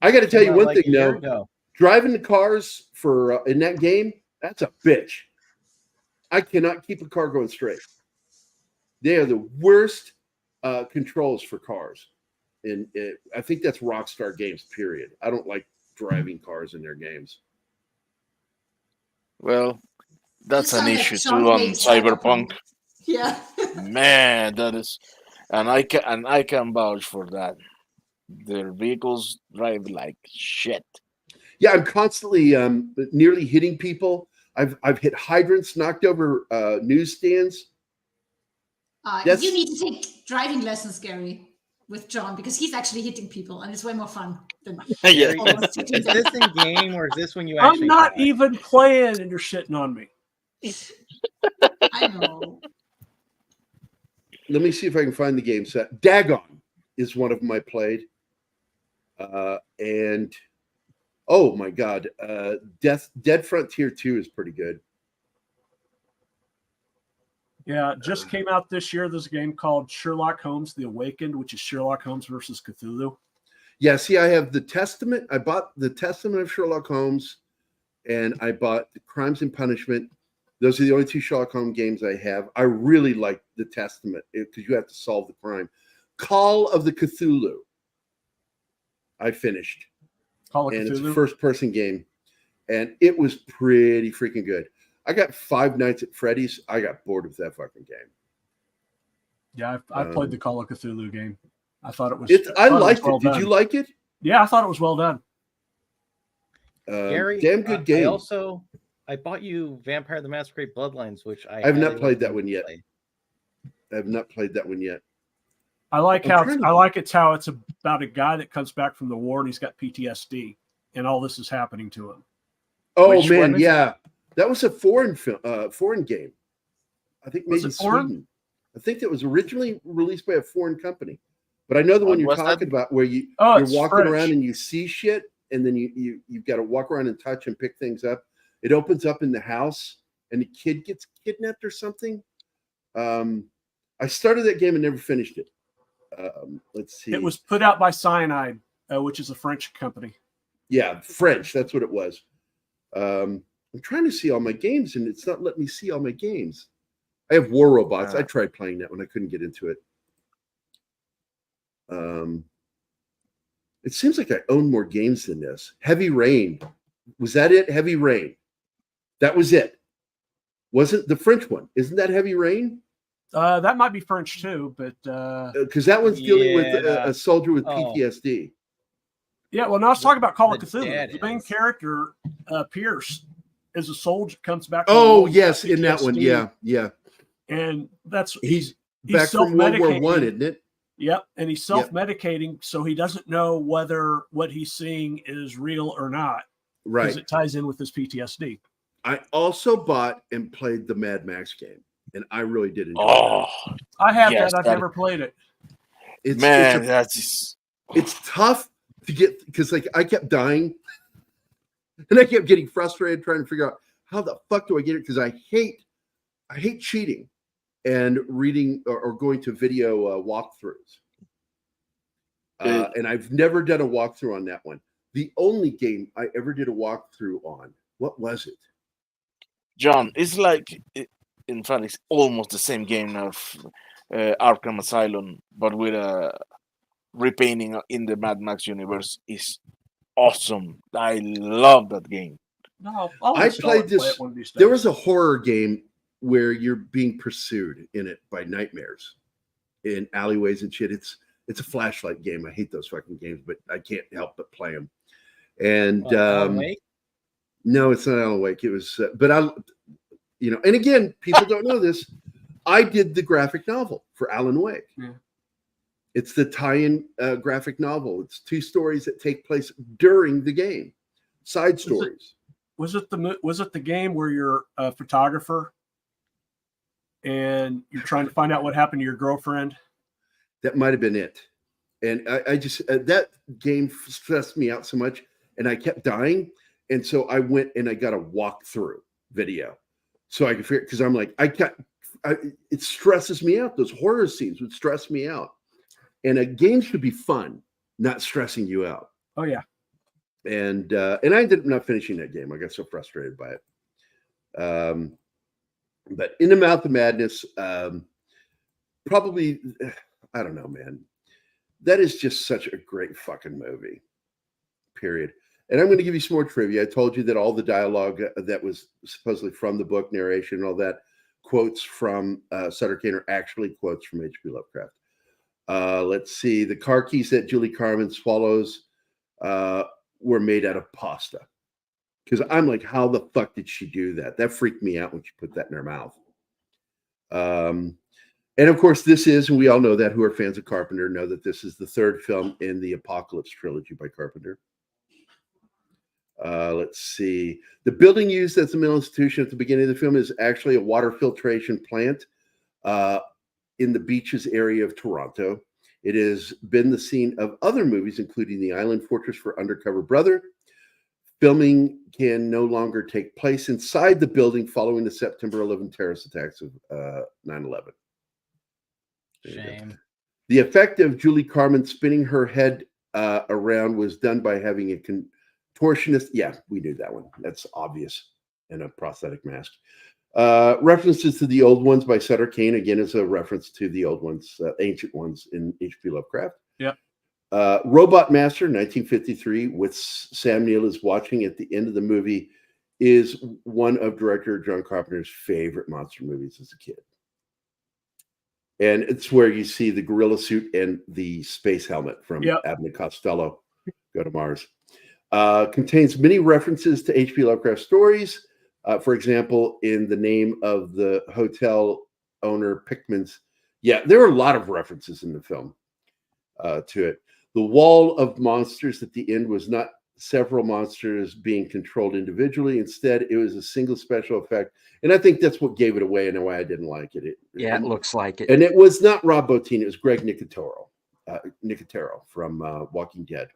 I got to tell you one like thing now. Driving the cars for in that game, that's a bitch. I cannot keep a car going straight. They are the worst controls for cars. And I think that's Rockstar Games, period. I don't like driving cars in their games. Well, that's You an sound like issue Sean too on hates Cyberpunk. Yeah. Man, that is, and I can vouch for that. Their vehicles drive like shit. Yeah, I'm constantly nearly hitting people. I've hit hydrants, knocked over newsstands. You need to take driving lessons, Gary, with John, because he's actually hitting people, and it's way more fun than Gary, almost hitting is them. this in game or is this when you I'm actually? not drive? even playing, and you're shitting on me. I know. Let me see if I can find the game set. Dagon is one of them I played. And oh my god, Dead Frontier 2 is pretty good. Yeah, just came out this year. There's a game called Sherlock Holmes: The Awakened, which is Sherlock Holmes versus Cthulhu. Yeah, see, I have the Testament. I bought the Testament of Sherlock Holmes, and I bought the Crimes and Punishment. Those are the only two Sherlock Holmes games I have. I really like the Testament because you have to solve the crime. Call of the Cthulhu, I finished. Call of and Cthulhu. It's a first-person game, and it was pretty freaking good. I got 5 Nights at Freddy's. I got bored with that fucking game. Yeah, I played the Call of Cthulhu game. I thought it was. I liked it. Well Did done. you like it? Yeah, I thought it was well done. Gary, damn good game. I bought you Vampire the Masquerade Bloodlines, which I have not highly played that recommend one you yet. play. I have not played that one yet. I like I'm how trying it's, to- I like it's how it's about a guy that comes back from the war and he's got PTSD, and all this is happening to him. Oh Which one man, is yeah, that was a foreign game. I think Was maybe it foreign? Sweden. I think that was originally released by a foreign company. But I know the one you're was that? talking about, where you're it's walking French. around and you see shit, and then you've got to walk around and touch and pick things up. It opens up in the house, and the kid gets kidnapped or something. I started that game and never finished it. Let's see. It was put out by Cyanide, which is a French company. Yeah, French. That's what it was. I'm trying to see all my games, and it's not letting me see all my games. I have War Robots. I tried playing that one. I couldn't get into it. It seems like I own more games than this. Heavy Rain. Was that it? Heavy Rain. That was it. Wasn't the French one? Isn't that Heavy Rain? That might be French too, but Because that one's dealing with Yeah. a soldier with Oh. PTSD. yeah. Well, now let's talk about Call of The Cthulhu. dad The main is. character, Pierce, is a soldier. Comes back. From the Oh war, yes, in that one. PTSD, Yeah. and that's He's back from World War One, self-medicating. isn't it? Yep, and he's self-medicating, so he doesn't know whether what he's seeing is real or not, because Right. it ties in with his PTSD. I also bought and played the Mad Max game, and I really did enjoy Oh, I have Yes, that. I've that- never played it. it. man, that's It's tough to get because like I kept dying, and I kept getting frustrated trying to figure out how the fuck do I get it, because I hate cheating and reading or going to video walkthroughs. And I've never done a walkthrough on that one. The only game I ever did a walkthrough on, what was it? John. It's like, in fact, it's almost the same game of Arkham Asylum, but with a repainting in the Mad Max universe. Is awesome. I love that game. No, I'll I install played it and play this. it one of these There days. was a horror game where you're being pursued in it by nightmares in alleyways and shit. It's a flashlight game. I hate those fucking games, but I can't help but play them. And Alan Wake? no, it's not Alan Wake. It was, but and again, people don't know this. I did the graphic novel for Alan Wake. Yeah. It's the tie-in graphic novel. It's 2 stories that take place during the game, side stories. Was it the game where you're a photographer and you're trying to find out what happened to your girlfriend? That might have been it. And I just, that game stressed me out so much, and I kept dying. And so I went and I got a walkthrough video so I could figure, because I'm like, it stresses me out. Those horror scenes would stress me out. And a game should be fun, not stressing you out. Oh yeah. And I ended up not finishing that game. I got so frustrated by it. But In the Mouth of Madness, probably, I don't know, man. that is just such a great fucking movie. Period. And I'm going to give you some more trivia. I told you that all the dialogue that was supposedly from the book, narration, and all that, quotes from Sutter Kane are actually quotes from H.P. Lovecraft. Let's see. The car keys that Julie Carmen swallows were made out of pasta. Because I'm like, how the fuck did she do that? That freaked me out when she put that in her mouth. And of course, this is, and we all know that who are fans of Carpenter know that this is the third film in the Apocalypse trilogy by Carpenter. Let's see. The building used as the mental institution at the beginning of the film is actually a water filtration plant in the beaches area of Toronto. It has been the scene of other movies, including The Island Fortress for Undercover Brother. Filming can no longer take place inside the building following the September 11 terrorist attacks of 9/11. Shame. The effect of Julie Carmen spinning her head around was done by having a contortionist. Yeah, we knew that one. That's obvious. And a prosthetic mask. References to the old ones by Sutter Kane, again, is a reference to the old ones, ancient ones in H.P. Lovecraft. Yeah. Robot Master, 1953, with Sam Neill is watching at the end of the movie, is one of director John Carpenter's favorite monster movies as a kid. And it's where you see the gorilla suit and the space helmet from Abbott and Costello Go to Mars. Contains many references to H.P. Lovecraft stories. For example, in the name of the hotel owner, Pickman's. Yeah, there are a lot of references in the film to it. The wall of monsters at the end was not several monsters being controlled individually. Instead, it was a single special effect. And I think that's what gave it away and why I didn't like it. It looks like it. And it was not Rob Bottin. It was Greg Nicotero from Walking Dead.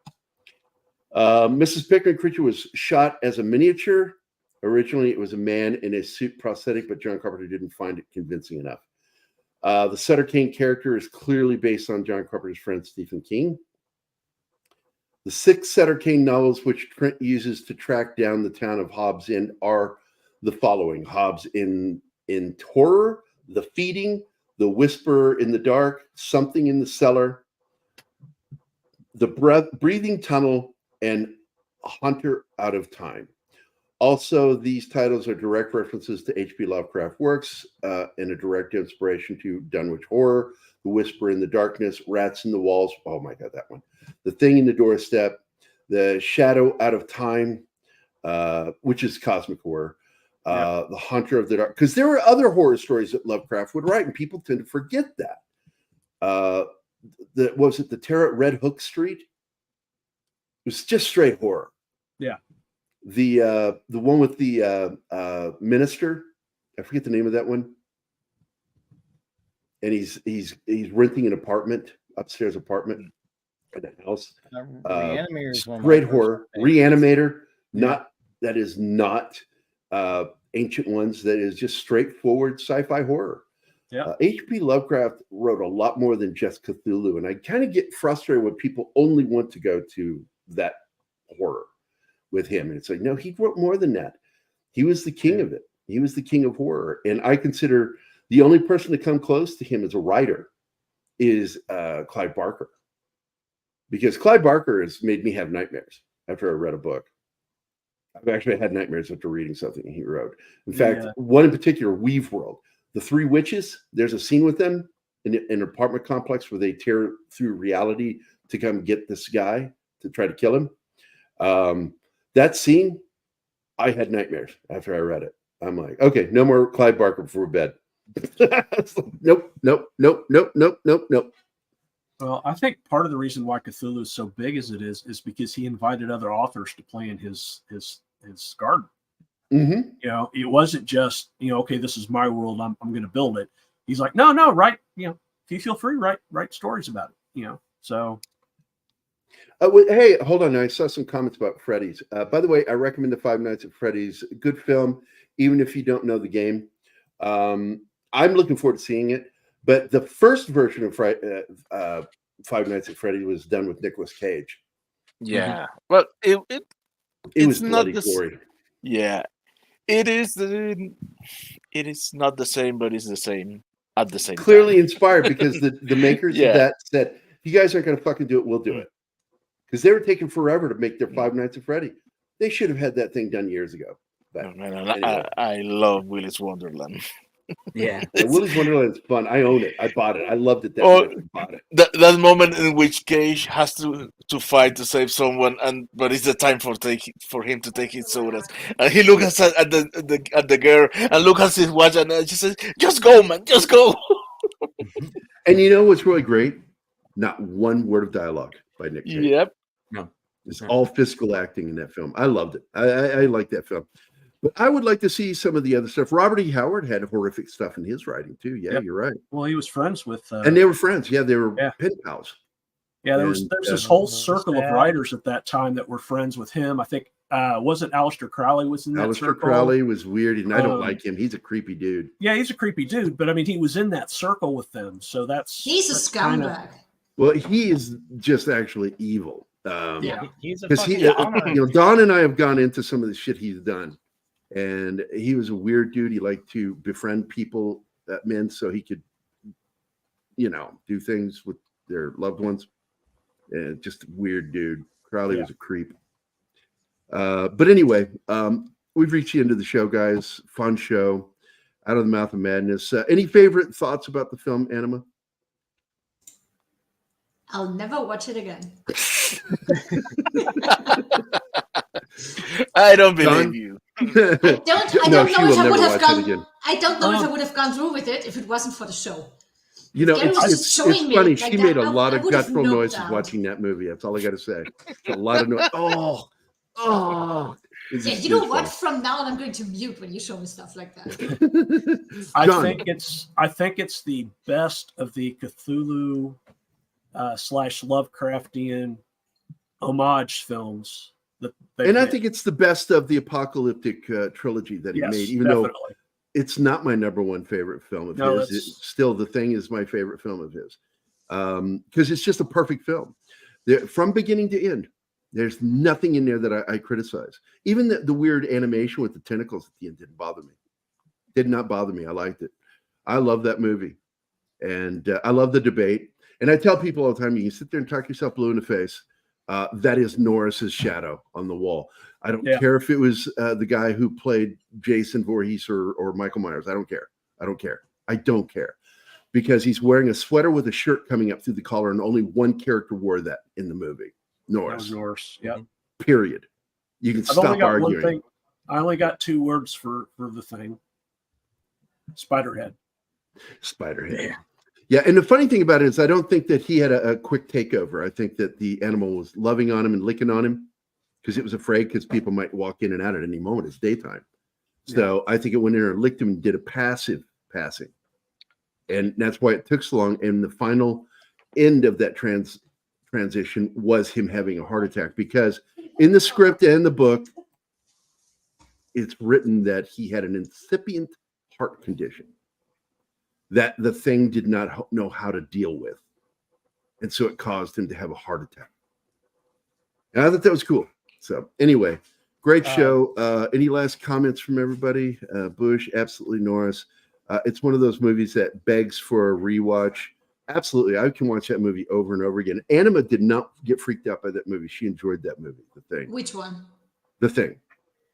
Mrs. Pickman creature was shot as a miniature. Originally, it was a man in a suit prosthetic, but John Carpenter didn't find it convincing enough. The Sutter Kane character is clearly based on John Carpenter's friend Stephen King. The 6 Sutter Kane novels which Trent uses to track down the town of Hobbs End are the following: Hobbs in Horror, The Feeding, The Whisperer in the Dark, Something in the Cellar, The Breathing Tunnel, and Hunter Out of Time. Also, these titles are direct references to H.P. Lovecraft works and a direct inspiration to Dunwich Horror, The Whisper in the Darkness, Rats in the Walls. Oh my God, that one. The Thing in the Doorstep, The Shadow Out of Time, which is cosmic horror, The Hunter of the Dark. Because there were other horror stories that Lovecraft would write, and people tend to forget that. Was it The Terror at Red Hook Street? It was just straight horror. Yeah. The one with the minister, I forget the name of that one. And he's renting an upstairs apartment in a house. Reanimator is one. Great horror. Reanimator. That is not Ancient Ones. That is just straightforward sci-fi horror. Yeah. H.P. Lovecraft wrote a lot more than just Cthulhu, and I kind of get frustrated when people only want to go to that horror with him. And it's like, no, he wrote more than that. He was the king of it. He was the king of horror. And I consider the only person to come close to him as a writer is Clive Barker. Because Clive Barker has made me have nightmares after I read a book. I've actually had nightmares after reading something he wrote. In fact, one in particular, Weave World. The Three Witches, there's a scene with them in an apartment complex where they tear through reality to come get this guy to try to kill him. That scene, I had nightmares after I read it. I'm like, okay, no more Clive Barker before bed. Nope. Well, I think part of the reason why Cthulhu is so big as it is because he invited other authors to play in his garden. Mm-hmm. You know, it wasn't just, okay, this is my world, I'm going to build it. He's like, no, write, if you feel free, write stories about it, so. Hey, hold on. I saw some comments about Freddy's. By the way, I recommend the Five Nights at Freddy's. Good film, even if you don't know the game. I'm looking forward to seeing it. But the first version of Five Nights at Freddy's was done with Nicolas Cage. Yeah. Well, it was not bloody gory. Yeah. It is not the same, but it's the same at the same Clearly time. inspired because the makers of that said, If you guys aren't going to fucking do it, we'll do it. Because they were taking forever to make their Five Nights at Freddy. They should have had that thing done years ago. But Oh, man, anyway. I love Willy's Wonderland. Yeah. Willy's Wonderland is fun. I own it. I bought it. I loved it that Oh, much. I bought it. that moment in which Cage has to fight to save someone, but it's the time for him to take his sodas, and he looks at the girl and looks at his watch, and she says, "Just go, man, just go." And you know what's really great? Not one word of dialogue by Nick Cage. Yep. No. It's all physical acting in that film. I loved it. I like that film. But I would like to see some of the other stuff. Robert E. Howard had horrific stuff in his writing too. Yeah, Yep. you're right. Well, he was friends with, And they were friends. Yeah, they were pen pals. yeah. There's And, this whole circle of writers at that time that were friends with him. I think wasn't Aleister Crowley was in that Aleister circle? Crowley was weird, and I don't like him. He's a creepy dude. Yeah, he's a creepy dude, but I mean, he was in that circle with them, so He's a scumbag. Well, he is just actually evil. He's a Because fucking Don and I have gone into some of the shit he's done, and he was a weird dude. He liked to befriend people, men, so he could, do things with their loved ones. And just a weird dude. Crowley was a creep. But anyway, we've reached the end of the show, guys. Fun show. Out of the Mouth of Madness. Any favorite thoughts about the film, Anima? I'll never watch it again. I don't believe you. I don't know if I would have gone. Again. I don't know if I would have gone through with it if it wasn't for the show. It's showing me funny. like She that, made a I lot of would have guttural knocked noises out. watching that movie. That's all I got to say. A lot of noise. Oh. Yeah, you know what? From now on, I'm going to mute when you show me stuff like that. I think it's the best of the Cthulhu / Lovecraftian homage films. I think it's the best of the apocalyptic trilogy that he made, even though it's not my number one favorite film of his. It's still, The Thing is my favorite film of his because it's just a perfect film. From beginning to end, there's nothing in there that I criticize. Even the weird animation with the tentacles at the end didn't bother me. Did not bother me. I liked it. I love that movie. And I love the debate. And I tell people all the time, you can sit there and talk yourself blue in the face. That is Norris's shadow on the wall. I don't care if it was the guy who played Jason Voorhees or Michael Myers. I don't care. I don't care. Because he's wearing a sweater with a shirt coming up through the collar, and only one character wore that in the movie. Norris. Yeah. Period. You can stop arguing. I only got 2 words for the thing. Spiderhead. Yeah, and the funny thing about it is I don't think that he had a quick takeover. I think that the animal was loving on him and licking on him because it was afraid because people might walk in and out at any moment. It's daytime. So I think it went in there and licked him and did a passive passing. And that's why it took so long. And the final end of that transition was him having a heart attack, because in the script and the book, it's written that he had an incipient heart condition that the Thing did not know how to deal with. And so it caused him to have a heart attack. And I thought that was cool. So anyway, great show. Any last comments from everybody? Bush, absolutely. Norris. It's one of those movies that begs for a rewatch. Absolutely. I can watch that movie over and over again. Anima did not get freaked out by that movie. She enjoyed that movie, The Thing. Which one? The Thing.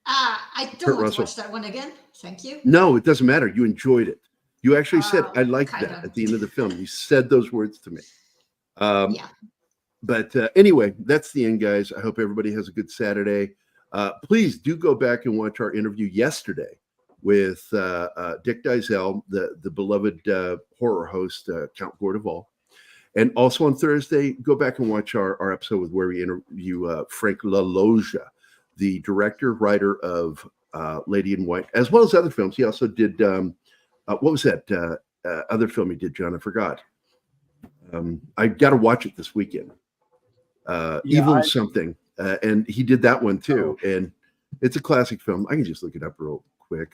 I don't want to watch that one again. Thank you. No, it doesn't matter. You enjoyed it. You actually said, I liked that at the end of the film. You said those words to me. Yeah. But anyway, that's the end, guys. I hope everybody has a good Saturday. Please do go back and watch our interview yesterday with Dick Dizell, the beloved horror host, Count Gordeval. And also on Thursday, go back and watch our episode where we interview Frank LaLoggia, the director, writer of Lady in White, as well as other films. He also did, what was that other film he did, John? I forgot. I got to watch it this weekend. Evil something. And he did that one too. And it's a classic film. I can just look it up real quick.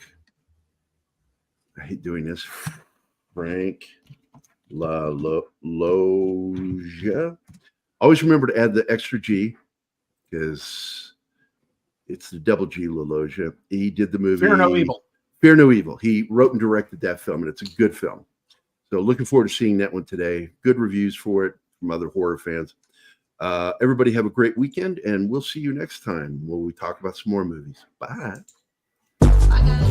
I hate doing this. Frank LaLoggia. Always remember to add the extra G because it's the double G LaLoggia. He did the movie Fear No Evil. Fear No Evil. He wrote and directed that film, and it's a good film. So looking forward to seeing that one today. Good reviews for it. from other horror fans. Everybody have a great weekend, and we'll see you next time when we talk about some more movies. Bye. Bye, guys.